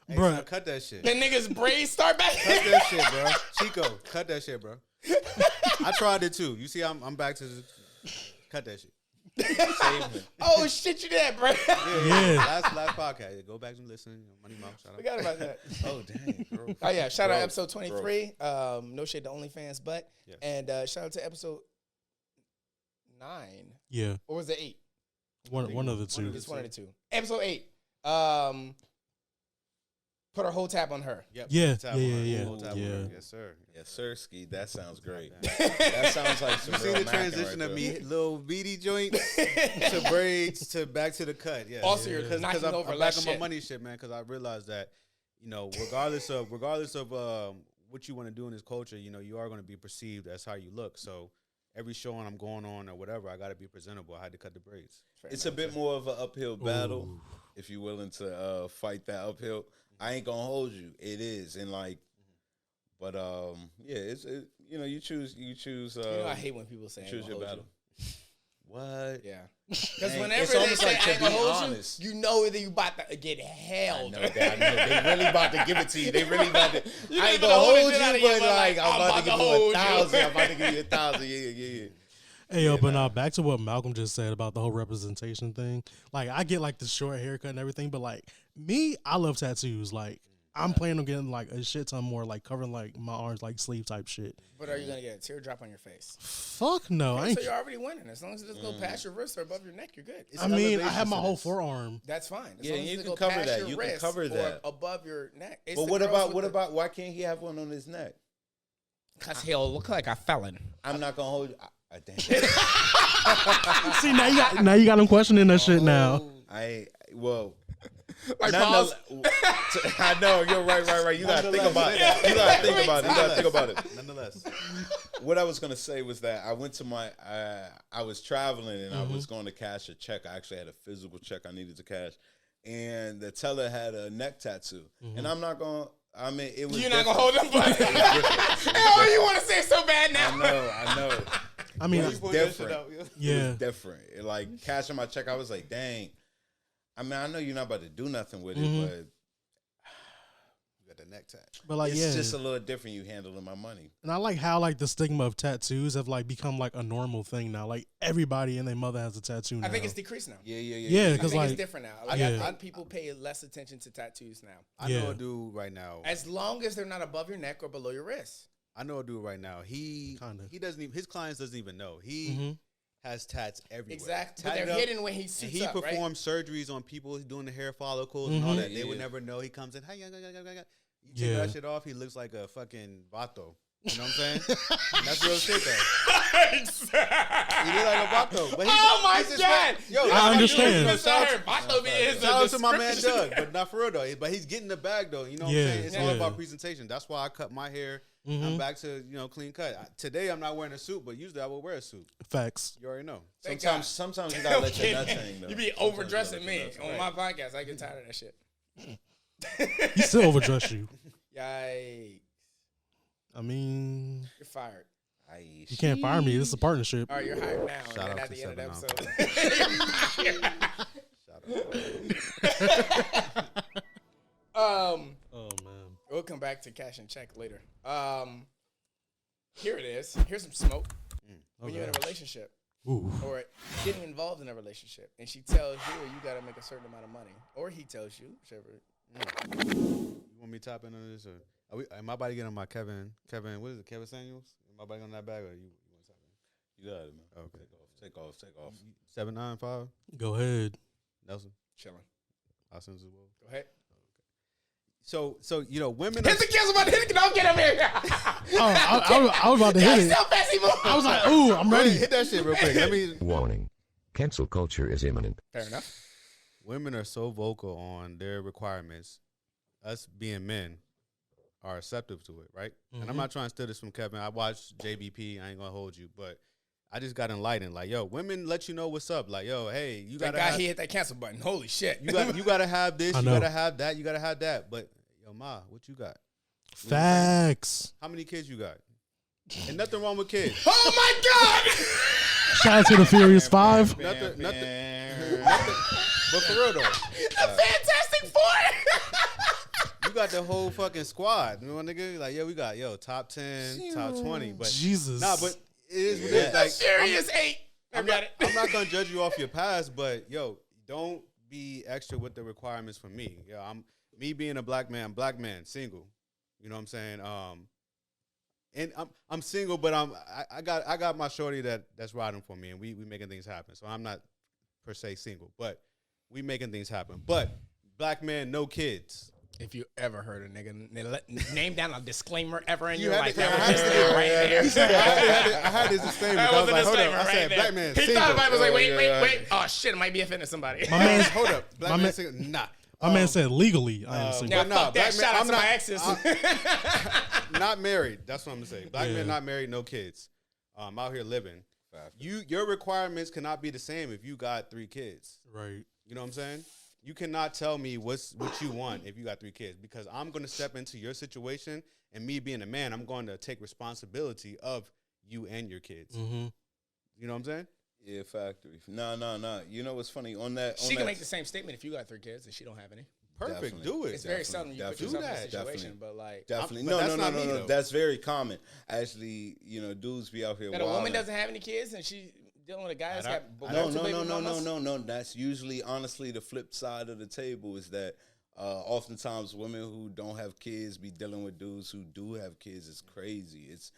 Hey, Bruh. son, cut that shit. The niggas' braids start back. Cut that shit, bro. Chico, cut that shit, bro. I tried it too. You see, I'm back to cut that shit. Oh shit, you did, bro. Yeah. Last podcast. Yeah, go back and listen. Money Mouth, shout out. Forgot about that. Oh dang, bro. Oh yeah, shout out Bro, episode 23. No shade to OnlyFans, but Yes. and shout out to episode 9 Yeah. or was it 8? One of the two. It's one of the two. Episode 8. Put a whole tab on her. Yep. Yeah, Tab yeah, on her. yeah, Full tab on yeah. her. Yes, sir. Yes, sir, Ski. That sounds great. That sounds like some You see real the macking transition right of there. me little beady joint to braids to back to the cut. Yeah. Also, you're knocking I'm over back less on my shit. money shit, man. Because I realized that, regardless of what you want to do in this culture, you are going to be perceived as how you look. So every show I'm going on or whatever, I got to be presentable. I had to cut the braids. It's a bit more of an uphill battle if you're willing to fight that uphill. I ain't gonna hold you. It is, and but you choose. I hate when people say choose your battle. What? Yeah. Because Dang, whenever it's they almost say like to I ain't gonna be hold honest. you know that you about to get I held. know. They really about to give it to you. They really about to. You I ain't ain't gonna gonna hold hold the shit out you, of you, but but like I'm about to give you hold you. 1,000. I'm about to give you 1,000. Yeah. Hey, yo, but now back to what Malcolm just said about the whole representation thing. Like, I get like the short haircut and everything, but like me, I love tattoos. Like, I'm planning on getting like a shit ton more, like covering like my arms, like sleeve type shit. But are you gonna get a teardrop on your face? Fuck no, I So ain't. you're already winning. As long as it doesn't go past your wrist or above your neck, you're good. I mean, I elevation have my whole sentence. forearm. That's fine. As Yeah, long as you it can go cover past that. your You can wrist cover or that. above your neck. It's But the what girls about with what the- about? Why can't he have one on his neck? Cause he'll look like a felon. I'm not gonna hold you. Damn. See, now you got him questioning that shit now. Like nonetheless- I know you're right. You gotta think about it. You gotta think about it. Nonetheless. What I was gonna say was that I went to I was traveling and I was going to cash a check. I actually had a physical check I needed to cash, and the teller had a neck tattoo. And I'm not gonna. I mean, it was. You're not gonna hold them, but oh, you want to say it so bad now? I know. I mean, It was different. yeah. It was different. Like cashing my check, I was like, dang. I mean, I know you're not about to do nothing with it, but You got the neck tag. But like, it's yeah. just a little different. You handling my money. And I like how like the stigma of tattoos have like become like a normal thing now. Like everybody and their mother has a tattoo now. I think it's decreased now. Yeah. Yeah, I because think like it's different now. Like, Yeah. I people pay less attention to tattoos now. I Yeah. know a dude right now. As long as they're not above your neck or below your wrist. I know a dude right now. He doesn't even, his clients doesn't even know. He has tats everywhere. Exactly. But Tatted they're up, hidden when he and suits he up, right? performs surgeries on people. He's doing the hair follicles and all that. They would Yeah. never know. He comes in, hey, You take Yeah. that shit off, he looks like a fucking vato. You know what I'm saying? That's real shit though. He look like a vato. But he's, Oh my he's just God! like- Yo, I understand. Shout out to my man Doug, but not for real though. But he's getting the bag though. You know what Yeah, I'm saying? It's all yeah. about presentation. That's why I cut my hair. I'm back to clean cut. Today I'm not wearing a suit, but usually I will wear a suit. Facts. You already know. Thank God. Sometimes you gotta let your nuts Kidding. hang though. You be Sometimes overdressing gotta let me your nuts on hang. my podcast. I get tired of that shit. He still overdressed you. Yikes! I mean, You're fired. you can't fire me. This is a partnership. All right, you're hired now. Shout and out then at to the end of the 7 episode. Oh man. We'll come back to cash and check later. Here it is. Here's some smoke. When you're in a relationship Ooh. or getting involved in a relationship, and she tells you you got to make a certain amount of money, or he tells you, whichever. You want me to tap into this? Or am I about to get on my Kevin? What is it? Kevin Samuels? Am I about to get on that bag, or you want to tap in? You got it, man. Okay. Take off. 795 Go ahead. Nelson. Chilling. I'll send as well. Go ahead. So women. Hit the cancel button. Hit the don't get him here. I was about to hit it. So fast he moved. I was like, ooh, I'm Ready? ready. Hit that shit real quick. Let me. Warning. Cancel culture is imminent. Fair enough. Women are so vocal on their requirements. Us being men are receptive to it, right? And I'm not trying to steal this from Kevin. I watched JBP. I ain't gonna hold you, but I just got enlightened. Like, yo, women let you know what's up. Like, yo, hey, you That gotta. guy, Have, he hit that cancel button. Holy shit. you gotta have this. I You know. gotta have that. You gotta have that. But yo, ma, what you got? Facts. How many kids you got? And nothing wrong with kids. Oh my God. Shout out to the Furious Five. Nothing. But for real though, Fantastic Four. you got the whole fucking squad. You know, nigga? Like, we got top 10, top 20. But Jesus. nah, but it is what it is. Like, Serious 8. I got it. I'm not gonna judge you off your past, but yo, don't be extra with the requirements for me. Yo, me being a black man, single. You know what I'm saying? And I'm single, but I got my shorty that's riding for me, and we making things happen. So I'm not per se single, but we making things happen. But black man, no kids. If you ever heard a nigga name down a disclaimer ever in You your had life, to- that I was had just to- right there. I had this disclaimer. That I was was a like, hold disclaimer up. I right said, there. black man, He single. thought about it, was like, wait. Yeah. Oh shit, it might be offending somebody. My man, Hold up, black My man, man- single. Nah. my man said legally I am single. Now, But nah, fuck that. black man- Shout out I'm to my not- exes. Not married. That's what I'm gonna say. Black Yeah. men not married, no kids. Out here living. Your requirements cannot be the same if you got 3 kids. Right. You know what I'm saying? You cannot tell me what you want if you got 3 kids, because I'm gonna step into your situation, and me being a man, I'm going to take responsibility of you and your kids. Mm-hmm. You know what I'm saying? Yeah, factory. No. You know what's funny on that? She can make the same statement if you got 3 kids and she don't have any. Perfect. Definitely. Do it. It's very seldom you put definitely. yourself in a Do that. situation, Definitely. but like Definitely. but No. that's not me, though. That's very common. Actually, dudes be out here. that a woman wilding. doesn't have any kids and she dealing with a guy that's got No. multiple baby mamas. No. That's usually, honestly, the flip side of the table is that oftentimes women who don't have kids be dealing with dudes who do have kids. It's crazy. It's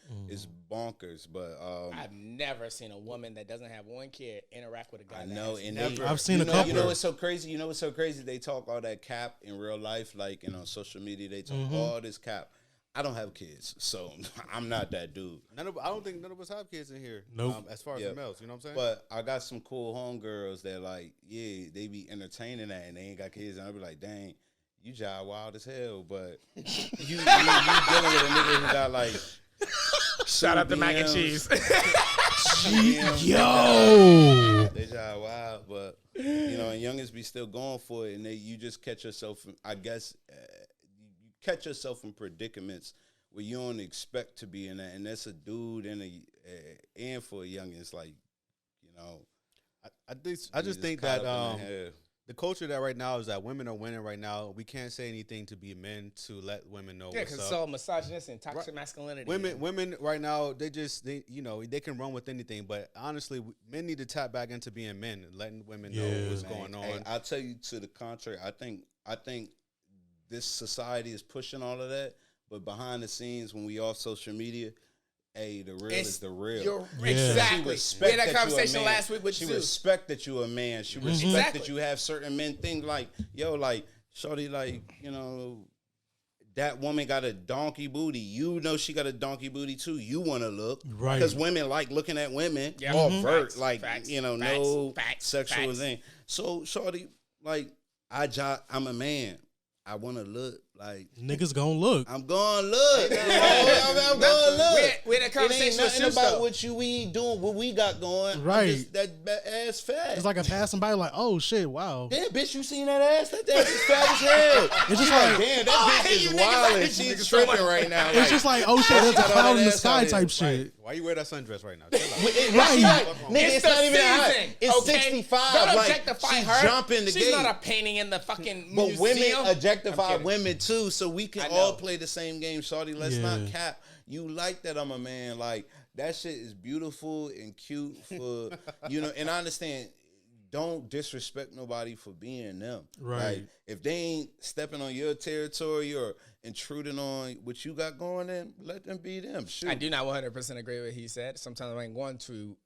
bonkers. But I've never seen a woman that doesn't have 1 kid interact with a guy. I know, that has and never. I've seen a You couple. know what's so crazy? What's so crazy? They talk all that cap in real life, like on social media. They talk all this cap. I don't have kids, so I'm not that dude. I don't think none of us have kids in here. Nope. As far as Yeah. the males, you know what I'm saying? But I got some cool homegirls that they be entertaining that, and they ain't got kids, and I be like, dang, you jive wild as hell, but you dealing with a nigga who got like. Shout out to mac and BMs. cheese. Yo. They jive wild, but and youngins be still going for it, and you just catch yourself. I guess you catch yourself in predicaments where you don't expect to be in that, and that's a dude and for a youngins, like I just think that the culture that right now is that women are winning right now. We can't say anything to be men to let women know Yeah, what's because up. it's all misogynist and toxic masculinity. Women right now, they can run with anything. But honestly, men need to tap back into being men and letting women know what's going on. Hey, I'll tell you to the contrary. I think this society is pushing all of that, but behind the scenes, when we off social media, hey, the real is the real. Exactly. She We had that respect you a conversation man. last week with She Zeus. respect that you a man. She respect Exactly. that you have certain men things like, yo, like, shorty, like, that woman got a donkey booty. You know she got a donkey booty too. You want to look. Right. Because women like looking at women. Yeah. All Mhm. vert. Facts, Like, facts, you know, facts, no facts, sexual facts. thing. So, shorty, like, I'm a man. I want to look like. Niggas gonna look. I'm going to look. I'm going to look. We had a It ain't conversation with nothing Seuss, about though. what we doing, what we got going. Right. I'm just that ass fat. It's like a passing by, like, oh shit, wow. Damn, bitch, you seen that ass? That ass is fat as hell. It's just She like, damn, I that hate bitch you is niggas. I wild. hate She's you niggas so tripping much. right now. it's just like, oh shit, there's a Got all cloud in that the ass sky out here. type shit. Why you wear that sundress right now? Chill out. Right. Nigga, It's it's the not even hot. season, It's okay? 65. Don't like, objectify she's her. jumping the She's gate. not a painting in the fucking But museum. women I'm objectify kidding. women too, so we can I all know. play the same game, shorty. Let's Yeah. not cap. You like that I'm a man. Like, that shit is beautiful and cute for, you know, and I understand. Don't disrespect nobody for being them. Right. Like, if they ain't stepping on your territory or intruding on what you got going in, let them be them. Shoot. I do not 100% agree with what he said. Sometimes I ain't going to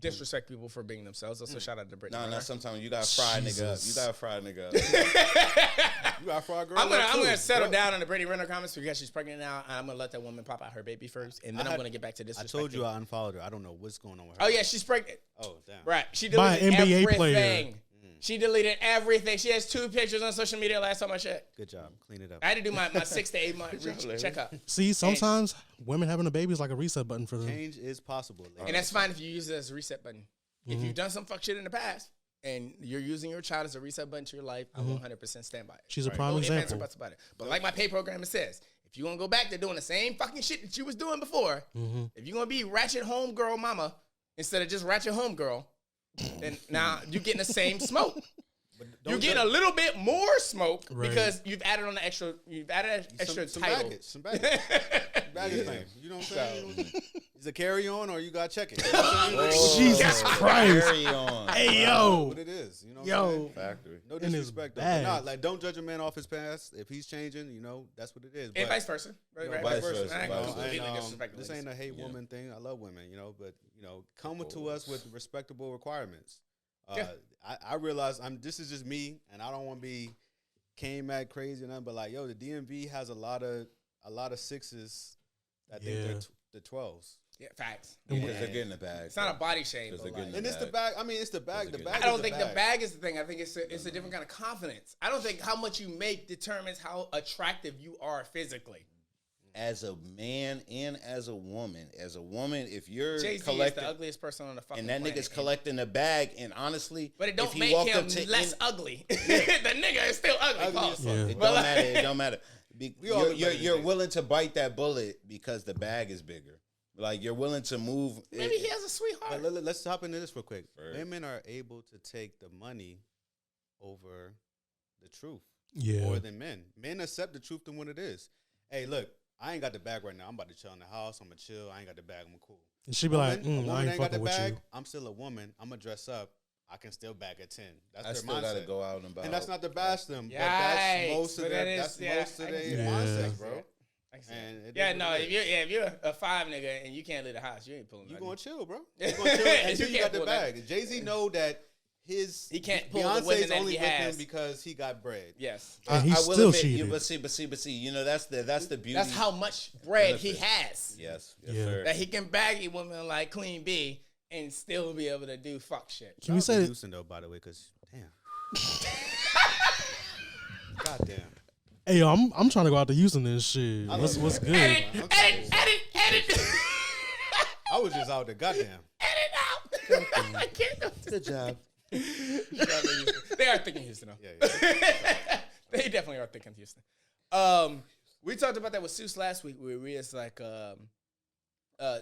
disrespect people for being themselves. Also, shout out to Brittany. Nah, Renner. sometimes you got to fry a nigga up. Jesus. You got to fry a nigga up. You got fried girl. I'm up, gonna too. settle Yep. down on the Brittany Renner comments because she's pregnant now. And I'm gonna let that woman pop out her baby first, and then I'm gonna get back to this. I told you I unfollowed her. I don't know what's going on with her. Oh yeah, she's pregnant. Oh damn. Right. She By deleted an NBA everything. player. She deleted everything. She has 2 pictures on social media last time I checked. Good job. Clean it up. I had to do my 6 to 8 month checkup. See, sometimes women having a baby is like a reset button for them. Change is possible. ladies. And that's fine if you use it as a reset button. If you've done some fuck shit in the past and you're using your child as a reset button to your life, I will 100% stand by it. She's a prime No ifs, ands, or example. buts about it. But like my pay program, it says, if you want to go back to doing the same fucking shit that you was doing before, if you're going to be ratchet homegirl mama instead of just ratchet homegirl, then now you're getting the same smoke. You're getting a little bit more smoke Right. because you've added on the extra. You've added an extra some title. baggage. Some baggage. baggage things. You know what I'm saying? Is it carry on or you got to check it? You know what I'm saying? Jesus Christ. Carry on. Hey, What yo. it is. You know what I'm Yo. saying? Factory. No In his disrespect, though. bag. But nah, like, don't judge a man off his past. If he's changing, you know, that's what it is. And But, vice versa. Right, you know, vice vice versa. versa, I ain't vice gonna versa. completely and, disrespect the this ladies. ain't a hate woman thing. I love women, you know, but, you know, come to us with respectable requirements. Yeah. I realize this is just me, and I don't want to be came at crazy or nothing, but like, yo, the DMV has a lot of 6s that think Yeah. they're 12s. Yeah, facts. Because they're getting the bag. It's not a body shame. Because But they're like, getting And it's the bag. I mean, it's the bag. The good. bag. I don't is think the bag is the thing. I think it's a different kind of confidence. I don't think how much you make determines how attractive you are physically. As a man and as a woman, if you're Jay-Z is collecting, the ugliest person on the fucking and that planet. nigga's collecting the bag, and honestly, But it don't if he make walked him up to less ugly. The nigga is still ugly. Ugly Pause. as fuck. Yeah. it But don't like- matter. It don't matter. We all look You're better than you're Jay-Z. willing to bite that bullet because the bag is bigger. Like you're willing to move. Maybe he has a sweetheart. But let's hop into this real quick. Right. Women are able to take the money over the truth Yeah. more than men. Men accept the truth than what it is. Hey, look, I ain't got the bag right now. I'm about to chill in the house. I'm gonna chill. I ain't got the bag. I'm cool. And she be like, A I woman ain't ain't got the fucking with bag. you. I'm still a woman. I'm gonna dress up. I can still bag at 10. That's I their still mindset. gotta go out and about. And that's not to bash them, but Yikes, that's most of but their that is- that's yeah, most of I their can see that. mindset, Yeah. bro. I can see And that. it Yeah, is no. what it If you're a 5 nigga and you can't leave the house, you ain't pulling. You nothing. gonna chill, bro. You gonna chill until You you can't got the pull that. bag. Jay-Z know that He can't pull the women Beyonce's that only he with has. him because he got bread. Yes. And he will still admit, cheated. But see. You know that's the beauty. That's how much bread he Benefit. has. Yes, Yeah. sir. That he can bag a woman like Queen B and still be able to do fuck shit. Can we Shout out to say Houston though, by the way, because damn. God damn. hey, yo, I'm trying to go out to Houston and shit. What's good? Edit. I was just out there. Goddamn. I can't do this. Good job. They are thinking Houston though. Yeah. They definitely are thinking Houston. We talked about that with Seuss last week where it's like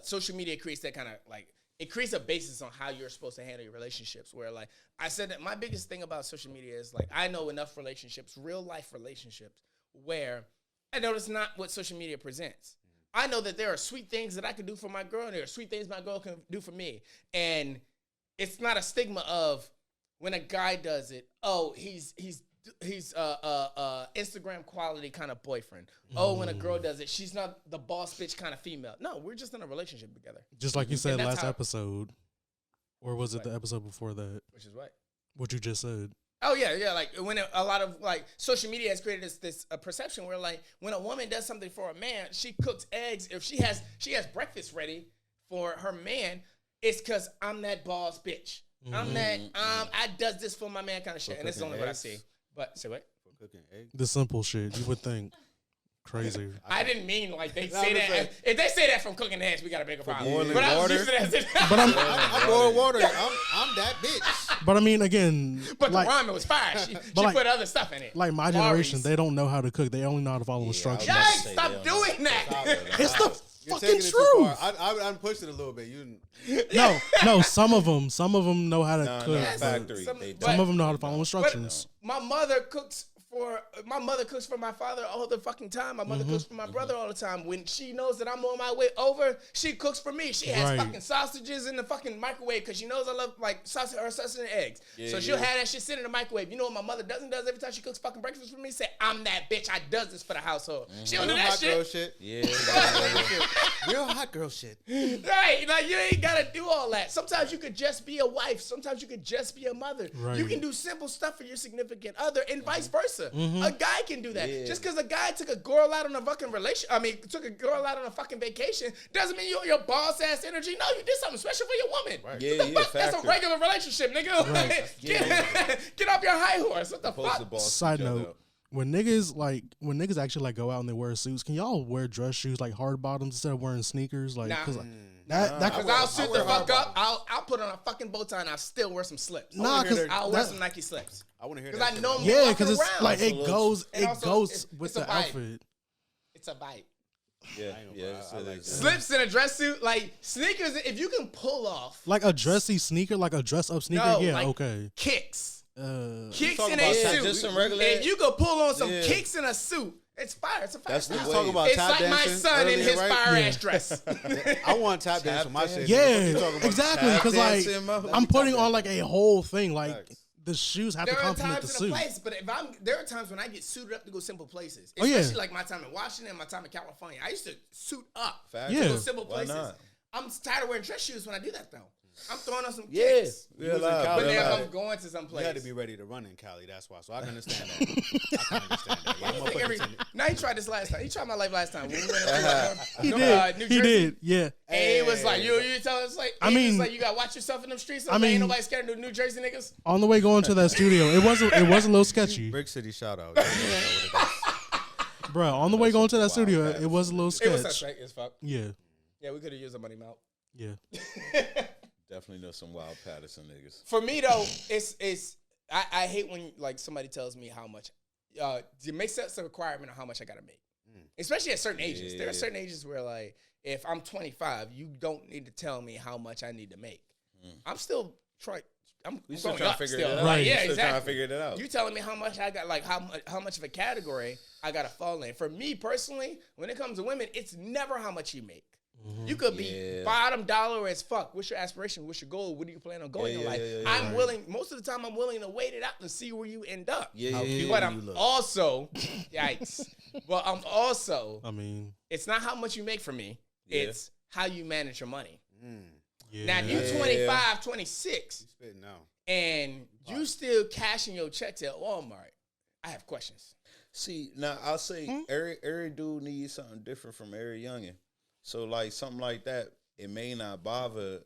social media creates that kind of like it creates a basis on how you're supposed to handle your relationships. Where like I said that my biggest thing about social media is like I know enough relationships, real life relationships, where I know it's not what social media presents. I know that there are sweet things that I can do for my girl, and there are sweet things my girl can do for me. And it's not a stigma of when a guy does it, oh, he's Instagram quality kind of boyfriend. Oh, when a girl does it, she's not the boss bitch kind of female. No, we're just in a relationship together. Just like you said that's last how- episode. Or was it What? the episode before that? Which is what? What you just said. Oh yeah. Like when a lot of like social media has created this perception where like when a woman does something for a man, she cooks eggs. If she has breakfast ready for her man, it's because I'm that boss bitch. I'm that I does this for my man kind of shit, and this is only what I see. But say what? For cooking eggs. The simple shit you would think. Crazy. I didn't mean like they say that. If they say that from cooking eggs, we got a bigger problem. boiling But I was water? using it as it. But I boil water. I'm that bitch. But I mean, again, But like, the ramen was fire. She like- put other stuff in it. like my Lorries. generation, they don't know how to cook. They only know how to follow instructions. Yikes! Stop doing that. It's the You're fucking taking it too far. truth. I pushed it a little bit. No, some of them know how to No, cook. no, factory. Some- They but- Some of them know how to follow But instructions. my mother cooks for my father all the fucking time. My mother cooks for my brother all the time. When she knows that I'm on my way over, she cooks for me. She has Right. fucking sausages in the fucking microwave because she knows I love like sausage and eggs. So she'll have that shit sit in the microwave. You know what my mother does every time she cooks fucking breakfast for me? Say, I'm that bitch. I does this for the household. She don't do that hot girl shit. shit. Yeah. Real hot girl shit. Right, like you ain't gotta do all that. Sometimes you could just be a wife. Sometimes you could just be a mother. Right. You can do simple stuff for your significant other, and vice versa. A guy can do that. Just because a guy took a girl out on a fucking took a girl out on a fucking vacation, doesn't mean you're your boss ass energy. No, you did something special for your woman. Right. What Yeah, the yeah, fuck? That's a factor. regular relationship, nigga. Get off your high horse. What the Supposed to fuck? boss Side each other note: up. when niggas actually like go out and they wear suits, can y'all wear dress shoes like hard bottoms instead of wearing sneakers? Like, Nah. cause like, that Because could, I'll suit the fuck up. I'll put on a fucking bow tie and I'll still wear some slips. Nah, because I'll wear some Nike slips. I want to hear Because that. I know I'm yeah, walking because it's around. like it goes And also, it's with a the vibe. outfit. It's a bite. Yeah, yeah. I like that. Slips in a dress suit, like sneakers. If you can pull off Like a dressy sneaker, like a dress up sneaker. No, yeah, like- okay. kicks, kicks talking in a about suit, just some regular- and you can pull on some Yeah. kicks in a suit. It's fire. It's a fire. That's the style. way. Talking about It's tap like my dancing son in earlier, his right? fire Yeah. ass dress. I want tap dance with my shit. Yeah, What you talking about? exactly. Because like dancing, motherfucker. I'm putting on like a whole thing. Like Facts. the shoes have to There are complement the times and a suit. place, but there are times when I get suited up to go simple places. Oh, yeah. Especially like my time in Washington, my time in California. I used to suit up Facts. to Yeah. go simple Why places. not? I'm tired of wearing dress shoes when I do that though. I'm throwing on some Yeah. kicks. You was in Real Cali, But then right? I'm going to some You place. had to be ready to run in Cali. That's why. So I can understand that. I can understand that. Yeah, I think motherfucker now he tried this last time. He tried my life last time. When we went He to did. New He Jersey. did. Yeah. And he was like, you tell us like, I he was mean- like, you gotta watch yourself in them streets. So I ain't mean- nobody scared of New Jersey niggas. On the way going to that studio, it was a little sketchy, Brick City shout out. You know what it is. bro. On the way going to that studio, Wildcat. it was a little It was sketch. suspect as fuck. Yeah. Yeah, we could have used a money mount. Yeah. Definitely know some wild Patterson niggas. For me though, I hate when like somebody tells me how much. It makes sense a requirement of how much I gotta make, especially at certain ages. There are certain ages where like if I'm 25, you don't need to tell me how much I need to make. I'm still trying. I'm We still going trying up to figure still. it out. Right. Yeah, Still trying to exactly. figure it out. You telling me how much I got, like how much of a category I gotta fall in. For me personally, when it comes to women, it's never how much you make. You could be Yeah. bottom dollar as fuck. What's your aspiration? What's your goal? What do you plan on going in Yeah, life? yeah, I'm willing, most of the time, I'm willing to wait it out and see where you end up. Yeah, How yeah, cute yeah. But do I'm you look? also, yikes. But I'm also, I mean, it's not how much you make for me. Yeah. It's how you manage your money. yeah. Now, if you Yeah. 25, 26, Spitting out. and you still cashing your checks at Walmart, I have questions. See, now I'll say every dude needs something different from every youngin'. So like something like that, it may not bother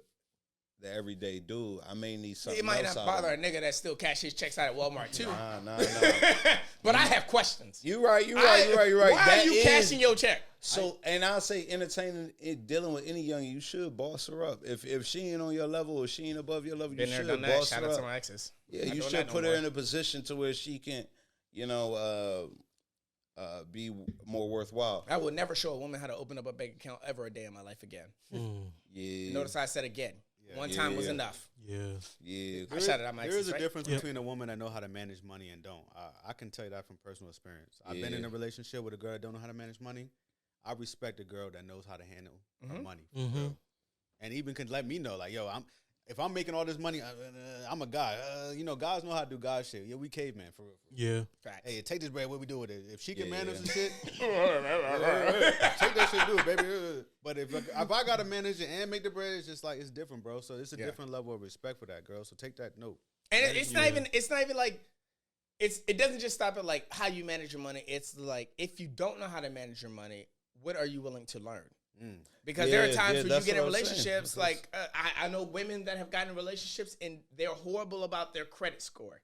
the everyday dude. I may need something. It might else not out bother a of nigga that still cash his checks out at Walmart too. Nah. But I have questions. You right. Why Why are you cashing your check? So, and I'll say entertaining it, dealing with any young, you should boss her up. If she ain't on your level or she ain't above your level, Been you there, should done that. boss Shout her out up. to my exes. Yeah, Not you doing should that no put her more. in a position to where she can, be more worthwhile. I will never show a woman how to open up a bank account ever a day in my life again. Yeah, Notice I said again. One time was Yeah. enough. Yeah. yeah. I shouted out my There is exes, a right? difference Yep. between a woman that know how to manage money and don't. I can tell you that from personal experience. I've been Yeah. in a relationship with a girl that don't know how to manage money. I respect a girl that knows how to handle her money, Mm-hmm. and even can let me know, like, yo, if I'm making all this money, I'm a guy. Guys know how to do guy shit. Yeah, we caveman for real. Yeah. Facts. Hey, take this bread. What we do with it? If she can Yeah. manage the shit, take that shit, do it, baby. But if I gotta manage it and make the bread, it's just like it's different, bro. So it's a different level of respect for that girl. So take that note. And it's not even like it doesn't just stop at like how you manage your money. It's like if you don't know how to manage your money, what are you willing to learn? Because there are times when you get in relationships, like I know women that have gotten in relationships and they're horrible about their credit score.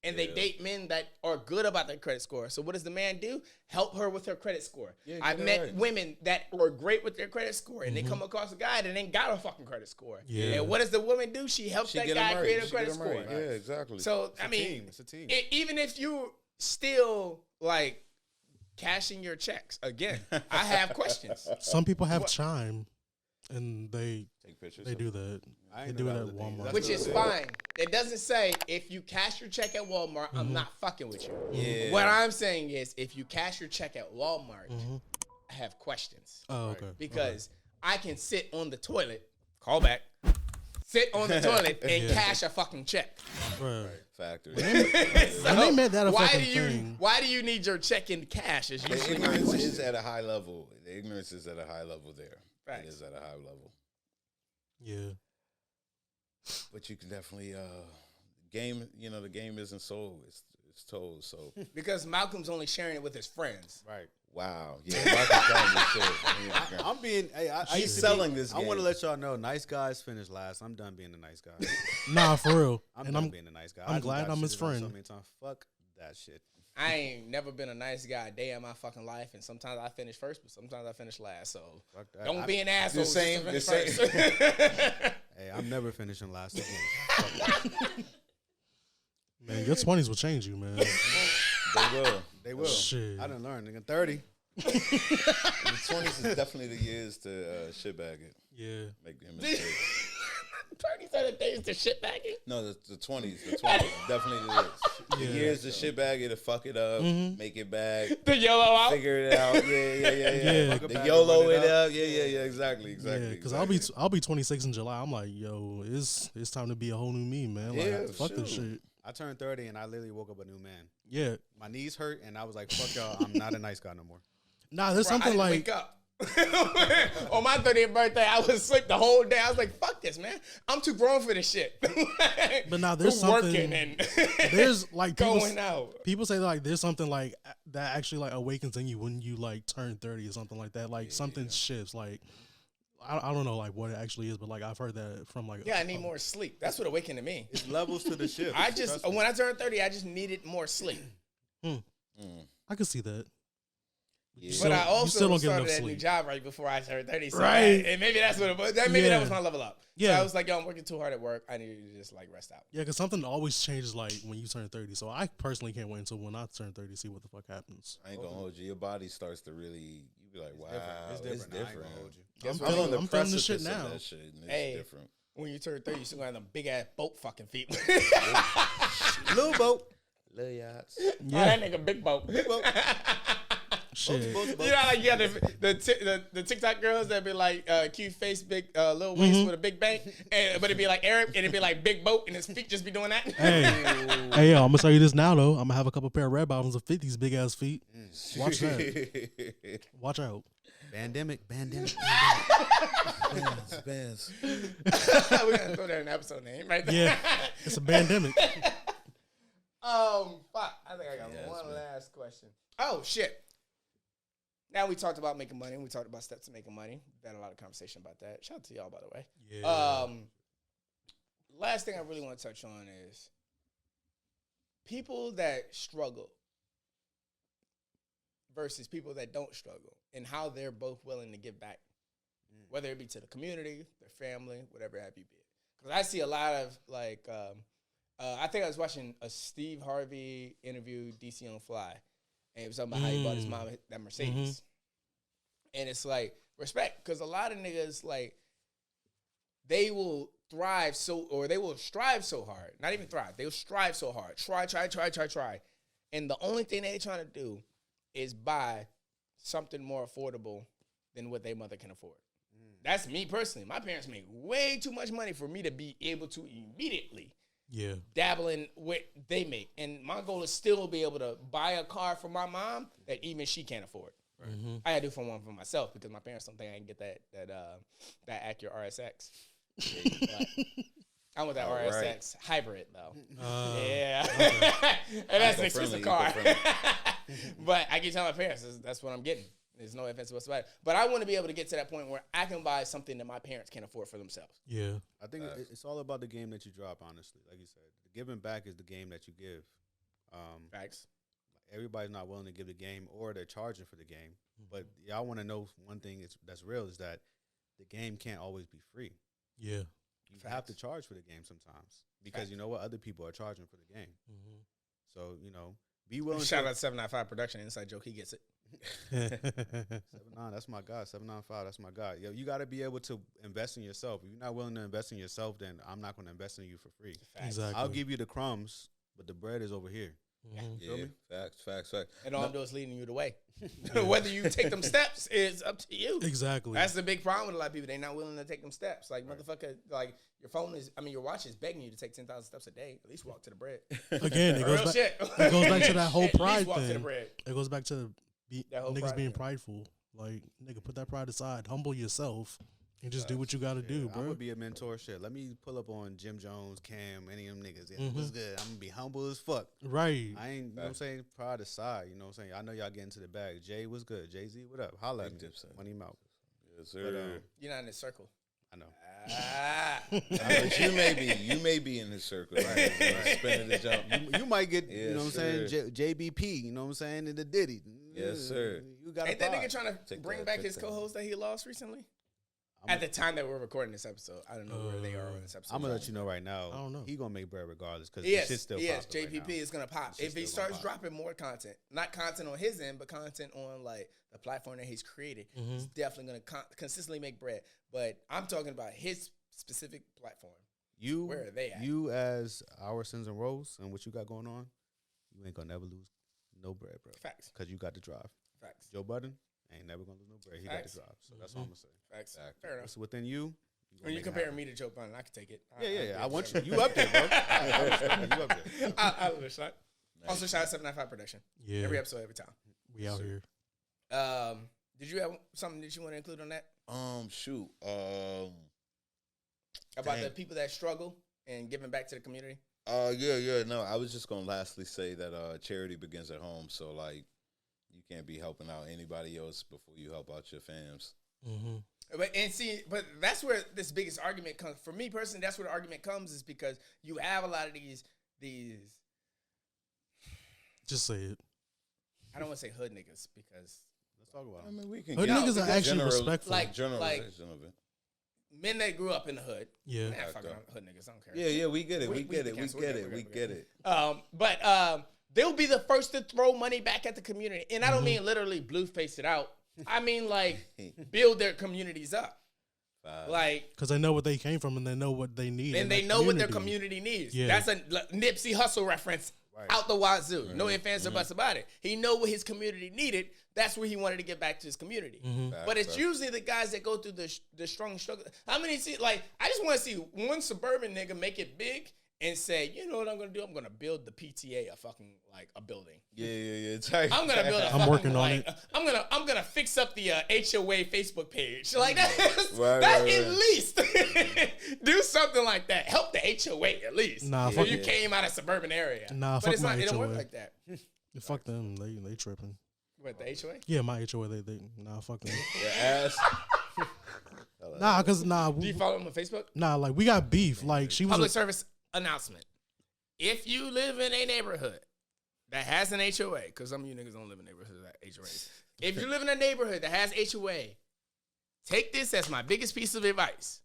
And they date men that are good about their credit score. So what does the man do? Help her with her credit score. Yeah, I've met women that are great with their credit score, and they come across a guy that ain't got a fucking credit score. Yeah. And what does the woman do? She helps that guy create a credit score. Yeah, exactly. So it's a team. Even if you still like cashing your checks, again, I have questions. Some people have Chime, and they take pictures. They do that. They do it at Walmart, which is fine. It doesn't say if you cash your check at Walmart, I'm not fucking with you. Yeah. What I'm saying is if you cash your check at Walmart, I have questions. Oh, okay. Because I can sit on the toilet, call back, sit on the toilet and cash a fucking check. Right. Factory. So they made that a thing. Why do you need your check in cash? Is usually the ignorance is at a high level. The ignorance is at a high level there. Right. It is at a high level. Yeah. But you can definitely game. You know, the game isn't sold; it's told. So because Malcolm's only sharing it with his friends, right? Wow, yeah, Malcolm's telling this shit. I'm being. He's selling this. I want to let y'all know, nice guys finish last. I'm done being the nice guy. Nah, for real. I'm done being the nice guy. I'm glad I'm his friend. So many times. Fuck that shit. I ain't never been a nice guy a day in my fucking life, and sometimes I finish first, but sometimes I finish last. So don't be an asshole. The same. Hey, I'm never finishing last again. Man, your 20s will change you, man. They will. Shit. I done learned. Nigga, 30. The 20s is definitely the years to shitbag it. Yeah. Make the mistakes. 30s are the days to shitbagging? No, the 20s. The 20s definitely the years to shitbag it, to fuck it up, make it back. The YOLO out? Figure it out. Yeah. The YOLO it up. Yeah, exactly. Because I'll be 26 in July. I'm like, yo, it's time to be a whole new me, man. Like, fuck this shit. I turned 30 and I literally woke up a new man. Yeah. My knees hurt and I was like, fuck y'all, I'm not a nice guy no more. Nah, there's something like... Wake up. On my 30th birthday, I was asleep the whole day. I was like, fuck this, man. I'm too grown for this shit. But now there's something... working and there's like... going out. People say like there's something like that actually like awakens in you when you like turn 30 or something like that. Like something shifts. Like... I don't know like what it actually is, but like I've heard that from like I need more sleep. That's what awakened to me. It's levels to the shift. When I turned 30, I just needed more sleep. I could see that. Yeah. But I also started that new job right before I turned 30. So right. And maybe that's what it was. That was my level up. Yeah. So I was like, yo, I'm working too hard at work. I need to just like rest out. Yeah, because something always changes like when you turn 30. So I personally can't wait until when I turn 30 to see what the fuck happens. I ain't gonna hold you. Your body starts to really, you be like, wow, it's different. I'm feeling the shit now. That shit, and it's different. When you turn 30, you still got them big ass boat fucking feet. Little boat. Little yachts. Yeah. Oh, that nigga big boat. Big boat. Shit. You know, like you got the TikTok girls that be like cute face, big little waist with a big bank, but it'd be like Arab and it'd be like big boat and his feet just be doing that. Hey, yo, I'm gonna tell you this now though. I'm gonna have a couple pair of red bottoms that fit these big ass feet. Watch that. Watch out. Bandemic. Bands. We gotta throw that in the episode name right there. Yeah, it's a bandemic. Fuck. I think I got one last question. Oh shit. Now we talked about making money. We talked about steps to making money. We've had a lot of conversation about that. Shout out to y'all, by the way. Yeah. Last thing I really want to touch on is people that struggle versus people that don't struggle and how they're both willing to give back, whether it be to the community, their family, whatever have you be. Because I see a lot of like, I think I was watching a Steve Harvey interview, DC on Fly. And it was talking about how he bought his mom that Mercedes. And it's like, respect, because a lot of niggas, like, they will strive so hard. Not even thrive. They will strive so hard. Try. And the only thing they're trying to do is buy something more affordable than what their mother can afford. That's me personally. My parents make way too much money for me to be able to immediately dabble in what they make. And my goal is still be able to buy a car for my mom that even she can't afford. Right. I gotta do one for myself because my parents don't think I can get that Acura RSX. I I want that Oh, RSX hybrid though. Yeah. And that's an expensive car. Eco-friendly. But I keep telling my parents that's what I'm getting. There's no offense whatsoever. But I want to be able to get to that point where I can buy something that my parents can't afford for themselves. Yeah. I think it's all about the game that you drop. Honestly, like you said, the giving back is the game that you give. Facts. Everybody's not willing to give the game, or they're charging for the game. But y'all want to know one thing that's real is that the game can't always be free. Yeah. You have to charge for the game sometimes because you know what, other people are charging for the game. So be willing. Shout out 795 Production, inside joke. He gets it. 7-9, that's my guy. 795, that's my guy. Yo, you got to be able to invest in yourself. If you're not willing to invest in yourself, then I'm not going to invest in you for free. Exactly. I'll give you the crumbs, but the bread is over here. Yeah, facts. And all I'm doing is leading you the way. Whether you take them steps is up to you. Exactly. That's the big problem with a lot of people. They're not willing to take them steps. Like, motherfucker, like, your watch is begging you to take 10,000 steps a day. At least walk to the bread. Again, it Real goes back. shit. It goes back to that whole At least pride walk to the thing. bread. It goes back to That whole niggas pride being thing. prideful. Like, nigga, put that pride aside. Humble yourself and just do what you got to do, I'm bro. gonna be a mentor. Shit, let me pull up on Jim Jones, Cam, any of them niggas. Yeah, what's good? I'm gonna be humble as fuck. Right. I ain't, you know what I'm saying? Pride aside, you know what I'm saying? I know y'all get into the bag. Jay, what's good? Jay-Z, what up? Holla at me. Dipset. Money Mouth. Yes, sir. You're not in this circle. I know. But you may be in his circle, right? Spinning the jump. You might get, you know what I'm Yes, saying? JBP, you know what I'm saying? And the Diddy. Yes, sir. You got Ain't that nigga trying to bring back his that. co-host that he lost recently? At the time that we're recording this episode, I don't know where they are on this episode. I'm gonna let you know right now. I don't know. He gonna make bread regardless because Yes, shit's still yes, popping JPP right now. is gonna pop Shit's if he still gonna starts pop. dropping more content. Not content on his end, but content on like the platform that he's created. Mm-hmm. He's definitely gonna consistently make bread. But I'm talking about his specific platform. You, Where are they at? You as our sins and rows and what you got going on, you ain't gonna never lose no bread, bro. Facts. Because you got the drive. Facts. Joe Budden ain't never gonna lose no bread. He got Facts. the drive. So that's all I'm gonna say. Facts. Fact. Fair enough. What's within you? When you compare me to Joe Budden, I can take it. Yeah. I want you. You up there, bro. I respect you. You up there. I love this shot. Also, shout out 795 Production. Yeah. Every episode, every time. We out here. Did you have something that you want to include on that? Shoot. About Dang. the people that struggle and giving back to the community? Yeah. No, I was just gonna lastly say that charity begins at home. So like, you can't be helping out anybody else before you help out your fams. Mm-hmm. But that's where this biggest argument comes. For me personally, that's where the argument comes is because you have a lot of these. Just say it. I don't want to say hood niggas because Let's talk about I it. mean, we can Hood get niggas are actually respectful. Like- generalization of it. men that grew up in the hood. Yeah. Man, fucking hood niggas. I don't care. Yeah, we get it. We get it. We cancel. get We're it. good, We we're get good. it. But they'll be the first to throw money back at the community, and I don't mean literally blue face it out. I mean like build their communities up. Like, Because they know what they came from and they know what they need. and in they that know what their community needs. Yeah. That's a Nipsey Hussle reference out the wazoo. No ifs, ands, or buts about it. He know what his community needed. That's where he wanted to get back to his community. But it's usually the guys that go through the strong struggle. How many see? Like, I just want to see one suburban nigga make it big and say, you know what I'm gonna do? I'm gonna build the PTA a building. Yeah. Tight. I'm gonna build. I'm working on it. I'm gonna fix up the HOA Facebook page. Like that. Right, That right, at right. least do something like that. Help the HOA at least. Nah, if fuck you it. came out of suburban area. Nah, but fuck it's my not. It don't work HOA. like that. Fuck them. They tripping. What, the HOA? Yeah, my HOA. Nah, fuck them. Your ass. Do you follow them on Facebook? Like we got beef. Like she was. Public service announcement. If you live in a neighborhood that has an HOA, because some of you niggas don't live in neighborhoods that have HOAs. If you live in a neighborhood that has HOA, take this as my biggest piece of advice.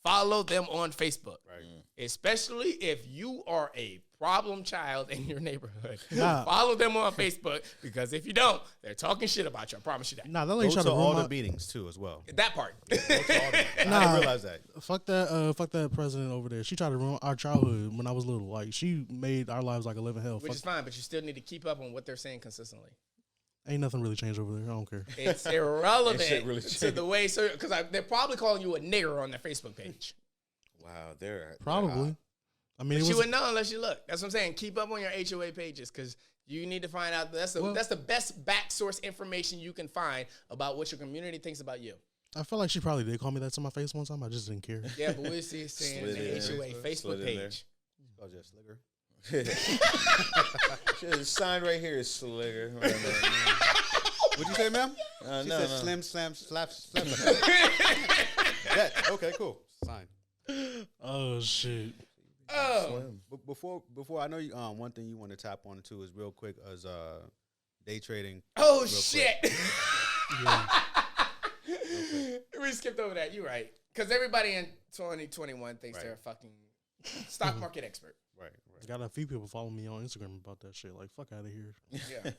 Follow them on Facebook. Right. Especially if you are a problem child in your neighborhood. Nah. Follow them on Facebook, because if you don't, they're talking shit about you. I promise you that. Nah, that Go lady tried to to all ruin the my. meetings too, as well. That part. I didn't realize that. Fuck that president over there. She tried to ruin our childhood when I was little. Like she made our lives like a living hell. Which Fuck, is fine, but you still need to keep up on what they're saying consistently. ain't nothing really changed over there. I don't care. It's irrelevant That shit really to the way, because they're probably calling you a nigger on their Facebook page. Wow, they're Probably. I mean, But it you was, wouldn't know unless you look. That's what I'm saying. Keep up on your HOA pages, because you need to find out. That's the best back source information you can find about what your community thinks about you. I feel like she probably did call me that to my face one time. I just didn't care. Yeah, but we'll see saying Slid the in. HOA Facebook Slid in there. page. Oh, just slicker. Shit, sign right here is Slicker. What'd you say, ma'am? She no, said no. slim, slam, slap, slap. Bet. Okay, cool. Sign. Oh shit. Oh, But before I know you, one thing you want to tap on too is real quick as day trading. oh Real shit. Yeah. We skipped over that. You're right. Because everybody in 2021 thinks Right. they're a fucking stock market expert. Right. Got a few people following me on Instagram about that shit. Like, fuck out of here. Yeah.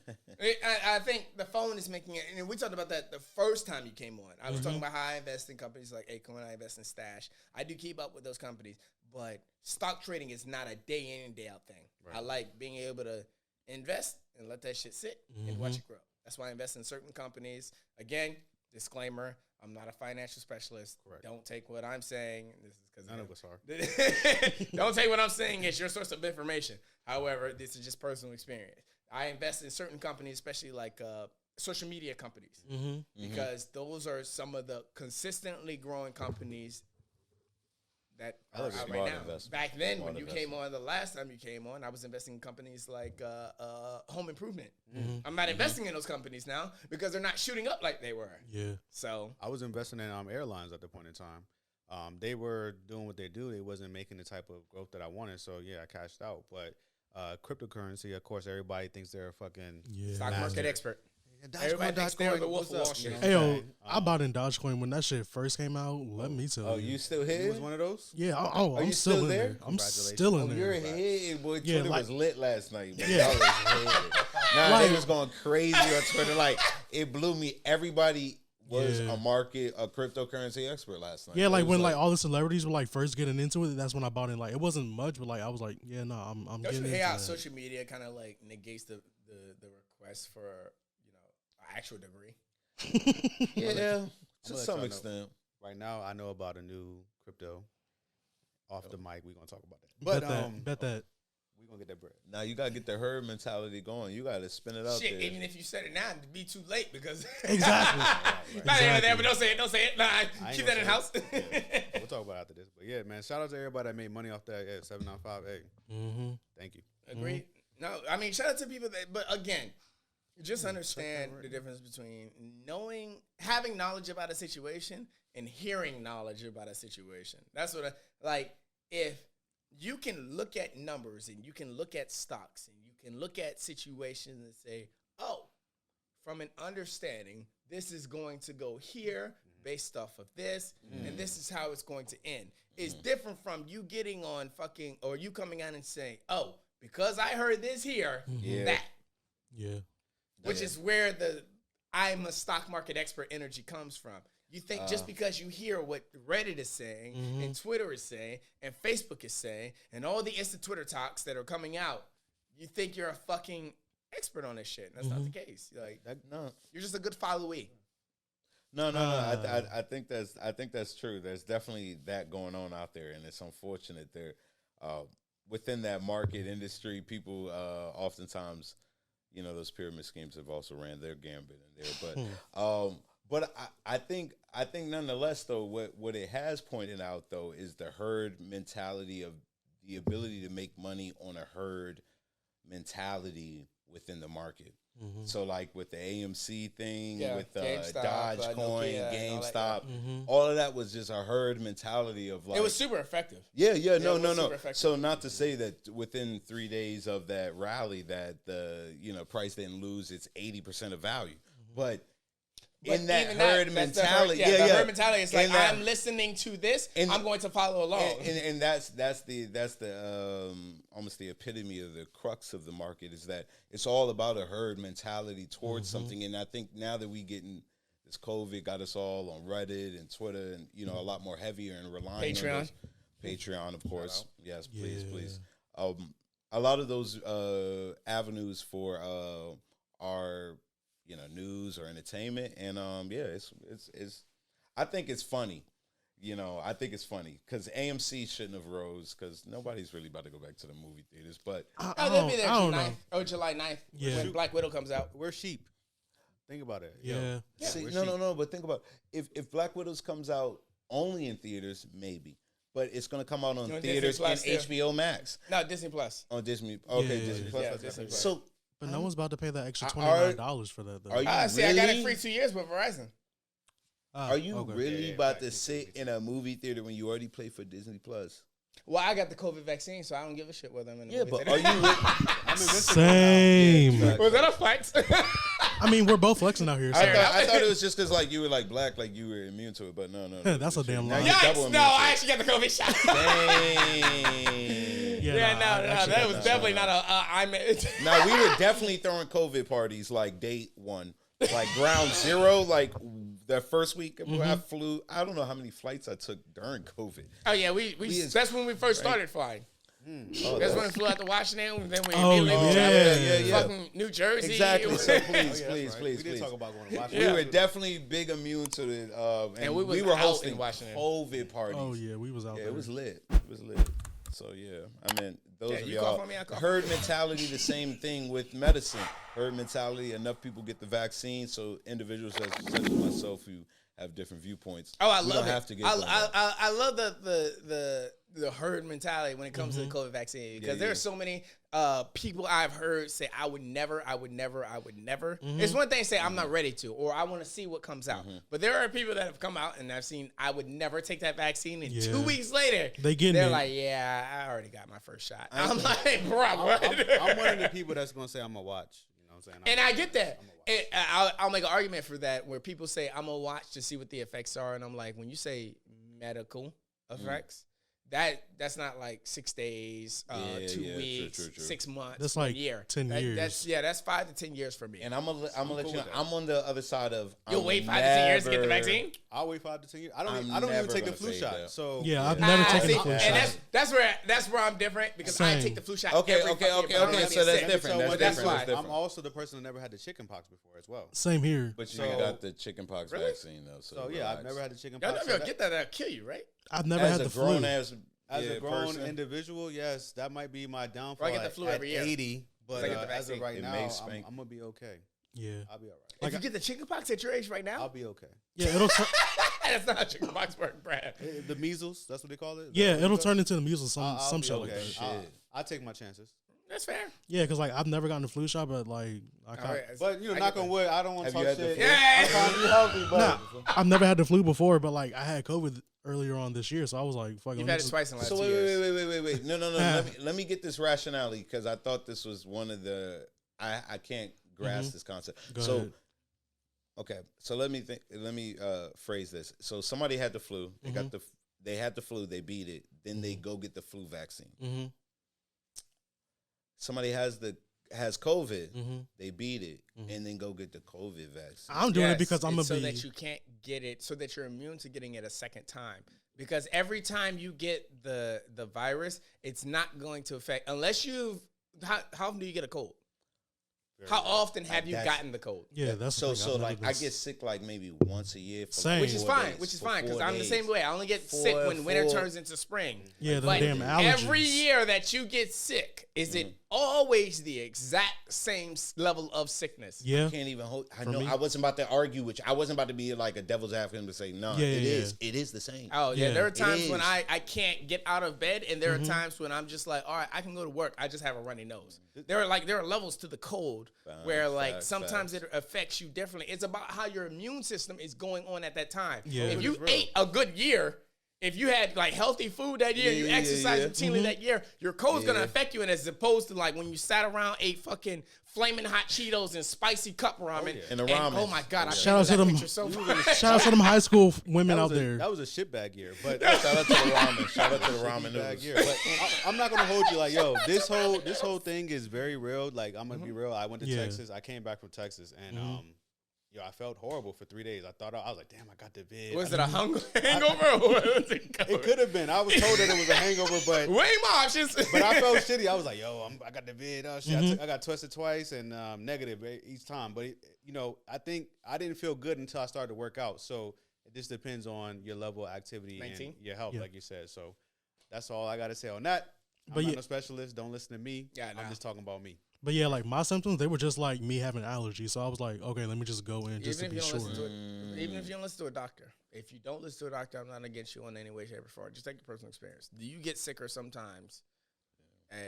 I think the phone is making it, and we talked about that the first time you came on. I was talking about how I invest in companies like Acorn, I invest in Stash. I do keep up with those companies, but stock trading is not a day in and day out thing. Right. I like being able to invest and let that shit sit and watch it grow. That's why I invest in certain companies. Again, disclaimer, I'm not a financial specialist. Correct. Don't take what I'm saying. This is because None of us are. Don't take what I'm saying as your source of information. However, this is just personal experience. I invest in certain companies, especially like social media companies, because those are some of the consistently growing companies that are That's a out smart right now. investment. Back then, Smart when you came on, the last time you came on, I was investing in companies like Home Improvement. I'm not investing in those companies now because they're not shooting up like they were. Yeah. So I was investing in airlines at the point in time. They were doing what they do. They wasn't making the type of growth that I wanted. So yeah, I cashed out. But cryptocurrency, of course, everybody thinks they're a fucking Yeah. stock market master. expert. Everybody thinks they're the Wolf of Wall Street. Hey, yo, I bought in Dogecoin when that shit first came out. Let me tell Oh, you. you still You here? was one of those? Yeah, Are I'm you still still in there? there. I'm Congratulations. still Oh, in you're there. ahead, boy. Yeah, Twitter like- was lit last night. Man. Yeah. Y'all was ahead. Nah, Like- they was going crazy on Twitter. Like, it blew me. Everybody was Yeah. a cryptocurrency expert last night. Yeah, It like was when like all the celebrities were like first getting into it, that's when I bought in. Like it wasn't much, but like I was like, yeah, no, I'm Don't getting you into hate how that. social media kind of like negates the request for an actual degree? Yeah, to let some y'all know. extent. Right now, I know about a new crypto. Off the mic, we're gonna talk about that. Bet But bet that. we're gonna get that bread. Now you gotta get the herd mentality going. You gotta spin it out Shit, there. even if you said it now, it'd be too late because Exactly. not the end of that, Exactly. but don't say it. Don't say it. Nah, ain't keep gonna that in say house. We'll talk about it after this. But yeah, man, shout out to everybody that made money off that. Yeah, 795. Hey, thank you. Agreed. No, I mean, shout out to people that, but again, just understand the difference between having knowledge about a situation and hearing knowledge about a situation. That's what if you can look at numbers and you can look at stocks and you can look at situations and say, oh, from an understanding, this is going to go here based off of this, and this is how it's going to end. It's different from you getting on or you coming out and saying, oh, because I heard this here, that. Yeah. Which is where I'm a stock market expert energy comes from. You think just because you hear what Reddit is saying and Twitter is saying and Facebook is saying and all the instant Twitter talks that are coming out, you think you're a fucking expert on this shit. That's not the case. Like No. you're just a good followee. No. I think that's true. There's definitely that going on out there, and it's unfortunate there. Within that market industry, people oftentimes, those pyramid schemes have also ran their gambit in there. But I think nonetheless, though, what it has pointed out though is the herd mentality of the ability to make money on a herd mentality within the market. So like with the AMC thing, with GameStop, Dogecoin, Nokia, and all that, GameStop, all of that was just a herd mentality of like. It was super effective. No. super effective. So not to say that within 3 days of that rally that the price didn't lose its 80% of value, but in that even herd that's the mentality, the herd mentality is like In that- I'm listening to this, in- I'm going to follow along. and that's the almost the epitome of the crux of the market is that it's all about a herd mentality towards something. And I think now that we getting this COVID got us all on Reddit and Twitter and a lot more heavier and relying on those, Patreon, of course. Yes, please. A lot of those avenues for our news or entertainment, and it's I think it's funny. I think it's funny because AMC shouldn't have rose because nobody's really about to go back to the movie theaters. But They'll be there I don't July know. 9th, July 9th Yeah. when Black Widow comes out. We're sheep. Think about it. Yeah. See, where's no, she- no, no. But think about if Black Widows comes out only in theaters, maybe. But it's gonna come out on No, theaters Disney and Plus, HBO Max No, Disney Plus. on Disney. Okay, Yeah. Disney Plus. Yeah, Disney Plus. So But no one's about to pay that extra Are- $29 for that though. are you See, I got it really? free 2 years with Verizon. Are you okay. really Yeah, about Black to Widow sit gets in a movie theater when you already play for Disney Plus? Well, I got the COVID vaccine, so I don't give a shit whether I'm in the Yeah, movie but theater. are you? Really, I'm invincible Same. Yeah, Was that a flex? I mean, we're both flexing out here. So. I thought it was just because like you were like black, like you were immune to it, but no. That's a damn Now lie. you're double Yikes! immune No, to I it. actually got the COVID shot. Dang. Yeah, I no, actually that got was that definitely shot. not a. I'm. Now we were definitely throwing COVID parties like day one, like ground zero, like the first week I flew. I don't know how many flights I took during COVID. Oh yeah, we is that's when we first started flying. Oh, That's when we flew out to Washington, and then we Oh, immediately yeah. traveled to fucking New Jersey. Exactly. So please, Oh, yeah, that's please, right. please, We did please. talk about going to Washington. We Yeah. were definitely big immune to the, and we was were out hosting in Washington. COVID parties. Oh yeah, we was out Yeah, there. it was lit. It was lit. So yeah, I mean, those Yeah, of you y'all cough on me, I cough. herd mentality. The same thing with medicine. Herd mentality. Enough people get the vaccine, so individuals such as myself who have different viewpoints. Oh, I we love don't it. have to get. I love the herd mentality when it comes to the COVID vaccine because there yeah. are so many people I've heard say I would never. It's one thing to say I'm not ready to or I want to see what comes out, but there are people that have come out and I've seen I would never take that vaccine, and 2 weeks later getting they're it. like, yeah, I already got my first shot. I'm like, bro, what? I'm one of the people that's gonna say I'm gonna watch. You know what I'm saying? And I get that. And I'll make an argument for that where people say, I'm going to watch to see what the effects are. And I'm like, when you say medical effects, that's not like 6 days, 2 weeks, true. 6 months, That's 1 like year. 10 years. That's 5 to 10 years for me. And I'm gonna let you know. I'm on the other side of. You'll wait 5 to 10 years to get the never- vaccine? I'll wait 5 to 10 years. I don't I'm even never take the gonna flu say shot. that. So Yeah, I've never taken see, the flu and shot. that's where I'm different because I Same. take the flu shot Okay, every okay, fucking okay, year, but I don't okay, get so that's sick. different. So That's what that's different. why. That's different. I'm also the person that never had the chicken pox before as well. Same here. But you So- got the chickenpox Really? vaccine though. So, So yeah, I've relax. never had the chicken Y'all pox. never So get that'll kill you, right? I've never As had a the grown flu. ass as a grown person, individual, yes, that might be my downfall. I get the flu at every year. 80, but I get the as of vaccine. right It now, may I'm spank. gonna be okay. Yeah. I'll be all right. If you get the chickenpox at your age right now, I'll be okay. Yeah, it'll that's not how chickenpox work, Brad. The measles, that's what they call it. yeah, it'll turn into the measles I'll some be shit like okay. that. I'll take my chances. That's fair. Yeah, because like I've never gotten the flu shot, but like I All can't. right. But I knock get on that. wood, I don't want to Have you talk had the shit. flu? Yeah. I'm trying to be healthy, but Nah, I've never had the flu before, but like I had COVID earlier on this year, so I was like, "Fuck." You've let me had it just- twice in the last So 2 years. wait. No. let me get this rationality because I thought this was one of the. I can't grasp this concept. Go so, ahead. okay. So let me phrase this. So somebody had the flu. They had the flu. They beat it. Then they go get the flu vaccine. Mhm. Somebody has COVID. Mhm. They beat it and then go get the COVID vaccine. I'm doing it Yes, because I'm it's gonna so be. that you can't get it, so that you're immune to getting it a second time. Because every time you get the virus, it's not going to affect unless you've. How often do you get a cold? How often have you That's- gotten the cold? Yeah, that's the so thing. I've never like been I s- get sick like maybe once a year. For Same. Which is 4 fine. days, Which is for fine because 4 I'm the days. same way. I only get sick when winter four- turns into spring. Yeah, the But damn allergies. every year that you get sick, is it always the exact same level of sickness? Yeah, Can't even hold. I For know. me? I wasn't about to argue, which I wasn't about to be like a devil's advocate to say no. Yeah, it yeah, is. It is the same. Oh, yeah. Yeah. There are It times when is. I can't get out of bed, and there are times when I'm just like, all right, I can go to work. I just have a runny nose. There are levels to the cold where like facts, sometimes it affects you differently. It's about how your immune system is going on at that time. Yeah. If COVID you is real. ate a good year, if you had like healthy food that year, you Yeah, exercised yeah. routinely that year, your cold's gonna affect you. And as opposed to like when you sat around, ate fucking flaming hot Cheetos and spicy cup ramen, And the ramen. oh my god, I Shout out to that them. picture so Shout out to them high school women out there. That was a shitbag year, but Shout out to the ramen. Shout out to the ramen bag noodles. year. But I'm not gonna hold you like, yo, this whole thing is very real. Like I'm gonna be real. I went to Yeah. Texas. I came back from Texas, and yo, I felt horrible for 3 days. I was like, damn, I got the vid. Was it a hangover or was it It could have been. I was told that it was a hangover, but way more options. but I felt shitty. I was like, yo, I got the vid. Oh shit, I got tested twice and negative each time. But I think I didn't feel good until I started to work out. So it just depends on your level of activity 19? and your health, Yeah. like you said. So that's all I got to say on that. I'm But not yeah- no specialist. Don't listen to me. Yeah, nah. I'm just talking about me. But yeah, like my symptoms, they were just like me having allergies. So I was like, okay, let me just go in just to be sure. Even if you don't listen to a doctor, if you don't listen to a doctor, I'm not against you in any way, shape, or form. Just take your personal experience. Do you get sicker sometimes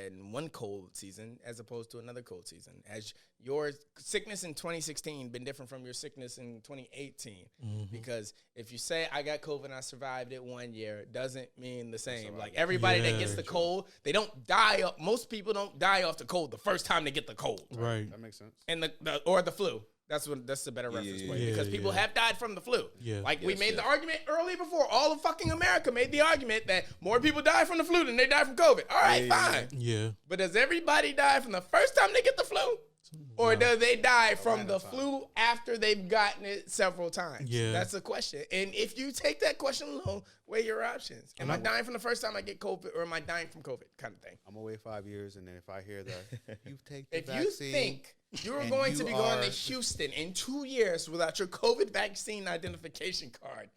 in one cold season as opposed to another cold season? Has your sickness in 2016 been different from your sickness in 2018? Because if you say I got COVID and I survived it 1 year, it doesn't mean the same. Like everybody that gets the cold, they don't die. Most people don't die off the cold the first time they get the cold. Right. That makes sense. And or the flu. That's the better reference point because people have died from the flu. Yeah. Like we made the argument earlier before. All of fucking America made the argument that more people die from the flu than they die from COVID. All right, fine. Yeah. But does everybody die from the first time they get the flu? Or do they die from the flu after they've gotten it several times? Yeah. That's the question. And if you take that question alone, weigh your options. Am I dying from the first time I get COVID or am I dying from COVID kind of thing? I'm going to wait 5 years, and then if I hear that you take the If vaccine. you think you're and going you to be going to are- Houston in 2 years without your COVID vaccine identification card,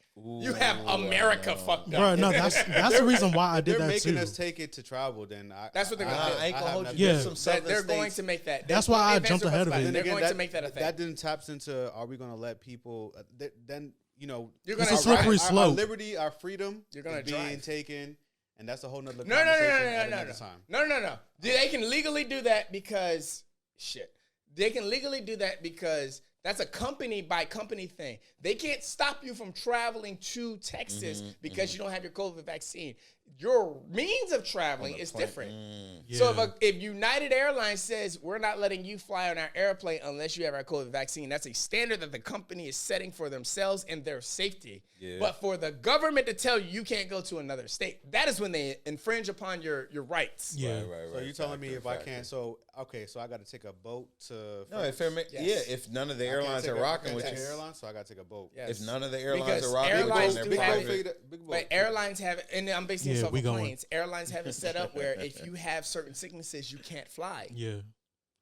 you have America fucked up. Bro, no, that's the reason why I did they're that making too. us take it to travel, then That's what they're gonna do. I ain't gonna hold you. Yeah. There's some southern They're going states- to make that. That's why I jumped ahead of it. They're going to make that a thing. That then taps into: are we going to let people? Then You're It's gonna a slippery drive. our slope. liberty, our freedom, You're gonna is being drive. taken, and that's a whole nother No. conversation at another time. No. They can legally do that because They can legally do that because that's a company by company thing. They can't stop you from traveling to Texas because you don't have your COVID vaccine. Your means of traveling is different. So if United Airlines says we're not letting you fly on our airplane unless you have our COVID vaccine, that's a standard that the company is setting for themselves and their safety. Yeah. But for the government to tell you can't go to another state, that is when they infringe upon your rights. Yeah. Right. So you're telling me if I can't? So I got to take a boat to. No, if if none of the I can't airlines take are a- rocking I with can't you, take airlines, so I got to take a boat. Yes. if none of the airlines Because are rocking airlines with you, do they're have private. Big boat. But airlines have, and I'm basing this Yeah, off we of going. planes. Airlines have it set up where if you have certain sicknesses, you can't fly. Yeah.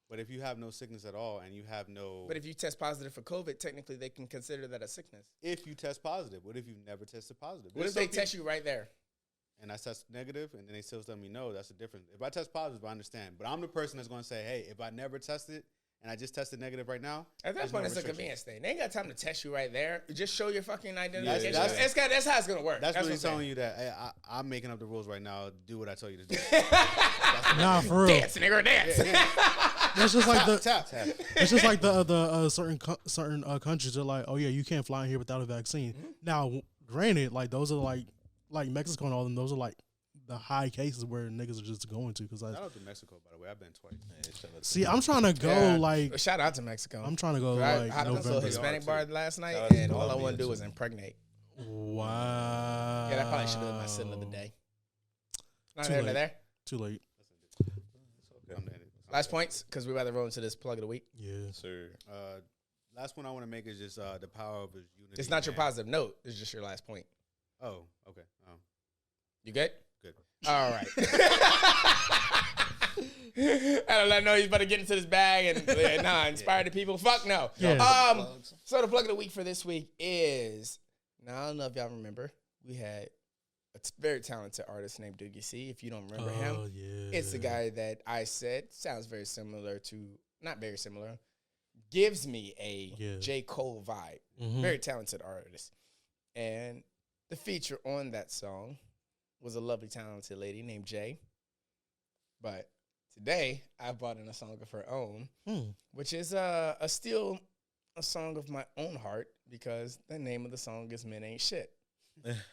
But if you have no sickness at all and you have no, But if you test positive for COVID, technically they can consider that a sickness. if you test positive, what if you never tested positive? What if they test you right there? and I test negative, and then they still tell me no? That's a difference. If I test positive, I understand. But I'm the person that's going to say, hey, if I never tested and I just tested negative right now, At that there's point, no it's a restriction. convenience thing. They ain't got time to test you right there. Just show your fucking identification. that's- That's how it's gonna work. That's what really I'm saying. telling you that hey, I'm making up the rules right now. Do what I tell you to do. Nah, for real. Dance, nigga, dance. That's just like the. Tap. It's just like the certain countries are like, oh yeah, you can't fly in here without a vaccine. Now, granted, like those are like Mexico and all them. Those are like the high cases where niggas are just going to because Shout out to Mexico, by the way. I've been twice. see, I'm trying to go Yeah. like Shout out to Mexico. I'm trying to go I like hopped into a November. Hispanic bar last night, Shout out to and all I Colombia, want to do too. was impregnate. Wow. Yeah, that probably should have been my sin of the day. Not Too there, late. there. Too late. Last points, because we're about to roll into this plug of the week. Yeah. Sir. Last one I want to make is just the power of his unity. It's not your man. positive note. It's just your last point. Oh, okay. You good? Good. All right. I don't let know he's about to get into this bag and inspire the people. Fuck no. Yeah. So the plug of the week for this week is, now I don't know if y'all remember, we had a very talented artist named Doogie C. If you don't remember him, Oh yeah. it's the guy that I said sounds very similar to, not very similar, gives me a J. Cole vibe. Mhm. Very talented artist. And the feature on that song was a lovely, talented lady named Jay. But today, I brought in a song of her own, which is still a song of my own heart because the name of the song is Men Ain't Shit.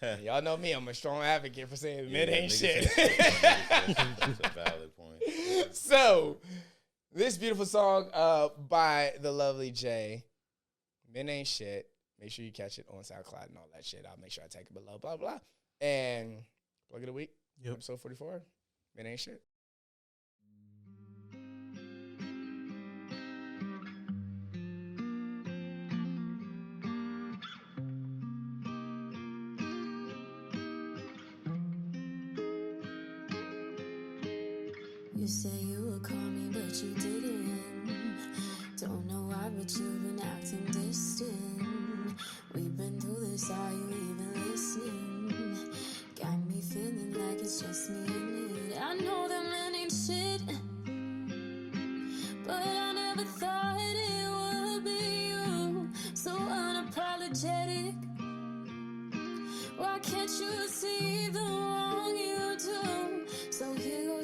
And y'all know me, I'm a strong advocate for saying men ain't shit. That's a valid point. So, this beautiful song by the lovely Jay, Men Ain't Shit. Make sure you catch it on SoundCloud and all that shit. I'll make sure I tag it below, blah, blah. And plug of the week, episode 44, Men Ain't Shit. You say you would call me, but you didn't. Don't know why, but you've been acting distant. We've been through this, are you even listening? Got me feeling like it's just me and it. I know that man ain't shit,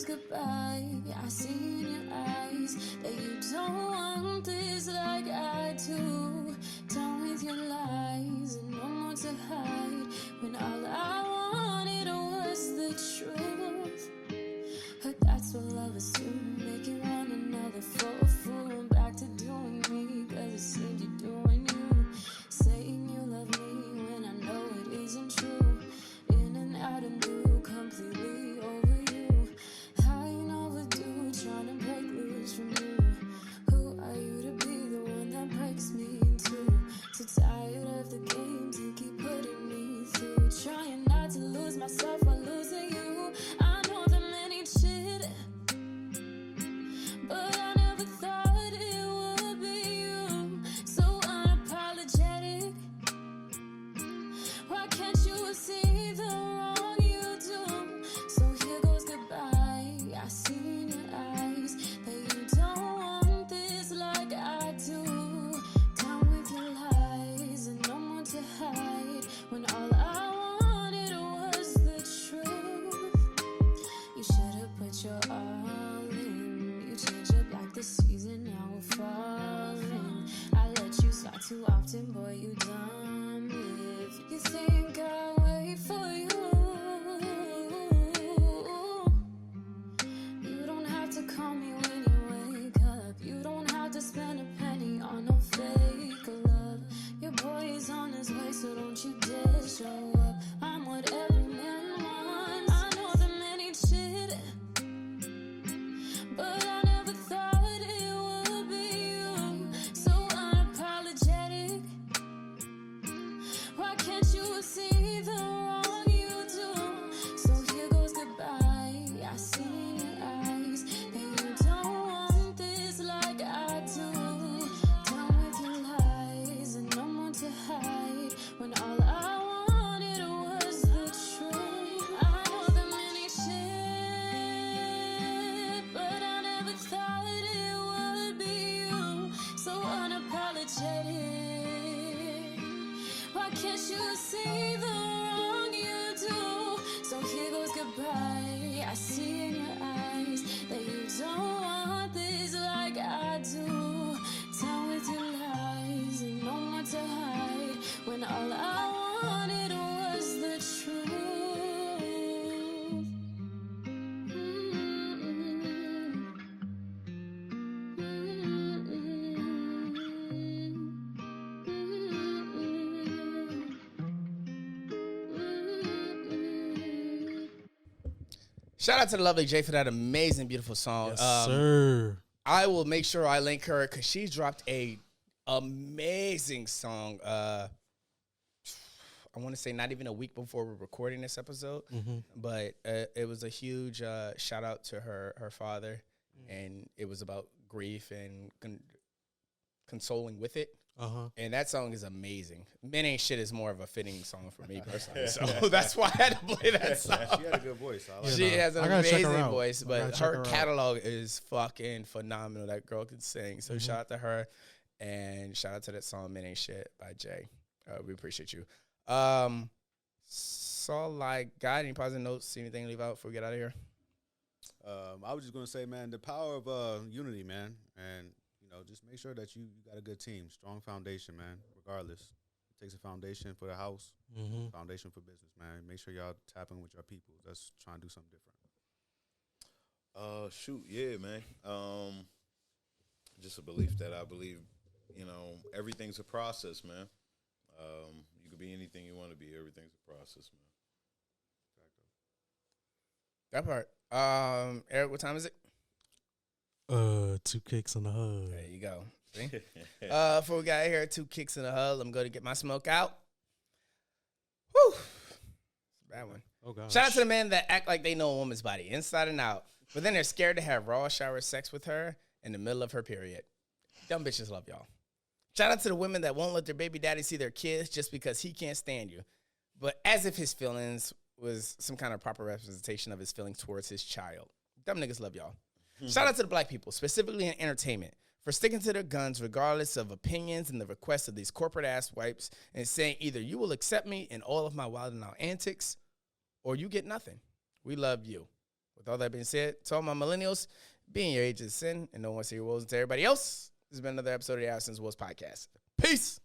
goodbye. I see in your eyes that you don't want this like I do. Done with your lies and no more to hide. When all I wanted was the truth. But that's what lovers do, making one another for a fool. Back to doing me, cause it seems you're doing you. Saying you love me when I know it isn't true. In and out of blue, completely over you. High and overdue, trying to break loose from you. Who are you to be the one that breaks me in two? So tired of the games you keep putting me through. Trying not to lose myself while losing you. I know the many cheated, but I never thought it would be you. So unapologetic. Why can't you see the wrong you do? So here goes goodbye. I see in your eyes that you don't want this like I do. Down with your lies and no more to hide. When all I wanted was the truth. You should have put your all in. You change up like the season, now we're falling. I let you slide too often, boy, you dumb. If you think I'll wait for you, you don't have to call me when you wake up. You don't have to spend a penny on no fake love. Your boy is on his way, so don't you dare show up. I'm what every man wants. I know the many cheated, but I never thought it would be you. So unapologetic. Why can't you see the wrong you do? So here goes goodbye. I see in your eyes that you don't want this like I do. Done with your lies and no more to hide. When all I wanted was the truth. I know the many shit, but I never thought it would be you. So unapologetic. Why can't you see the wrong you do? So here goes goodbye. I see in your eyes that you don't want this like I do. Down with your lies and no more to hide. When all I wanted was the truth. Shout out to the lovely Jay for that amazing, beautiful song. Yes, sir. I will make sure I link her because she dropped a amazing song. I want to say not even a week before we're recording this episode, but it was a huge shout out to her father, and it was about grief and consoling with it. And that song is amazing. Men Ain't Shit is more of a fitting song for me personally, so that's why I had to play that song. She had a good voice. I like She her. has an I gotta check her amazing out. voice, I but gotta check her her out. catalog is fucking phenomenal. That girl can sing. So shout out to her, and shout out to that song "Men Ain't Shit" by Jay. We appreciate you. So like, got any positive notes? See anything to leave out before we get out of here? I was just gonna say, man, the power of unity, man, and just make sure that you got a good team, strong foundation, man. Regardless, it takes a foundation for the house, foundation for business, man. Make sure y'all tap in with your people. That's trying to do something different. Shoot, yeah, man. Just a belief that I believe, everything's a process, man. You could be anything you want to be. Everything's a process, man. That part. Eric, what time is it? 2 kicks in the hood. There you go. See? Before we got here, 2 kicks in the hub. I'm going to get my smoke out. Whew. It's a bad one. Oh, gosh. Shout out to the men that act like they know a woman's body inside and out, but then they're scared to have raw shower sex with her in the middle of her period. Dumb bitches love y'all. Shout out to the women that won't let their baby daddy see their kids just because he can't stand you, but as if his feelings was some kind of proper representation of his feelings towards his child. Dumb niggas love y'all. Shout out to the black people, specifically in entertainment, for sticking to their guns regardless of opinions and the requests of these corporate-ass wipes and saying either you will accept me in all of my wild and out antics or you get nothing. We love you. With all that being said, to all my millennials, being your age is sin and no one see your woes. And to everybody else, this has been another episode of the Absence Woes podcast. Peace.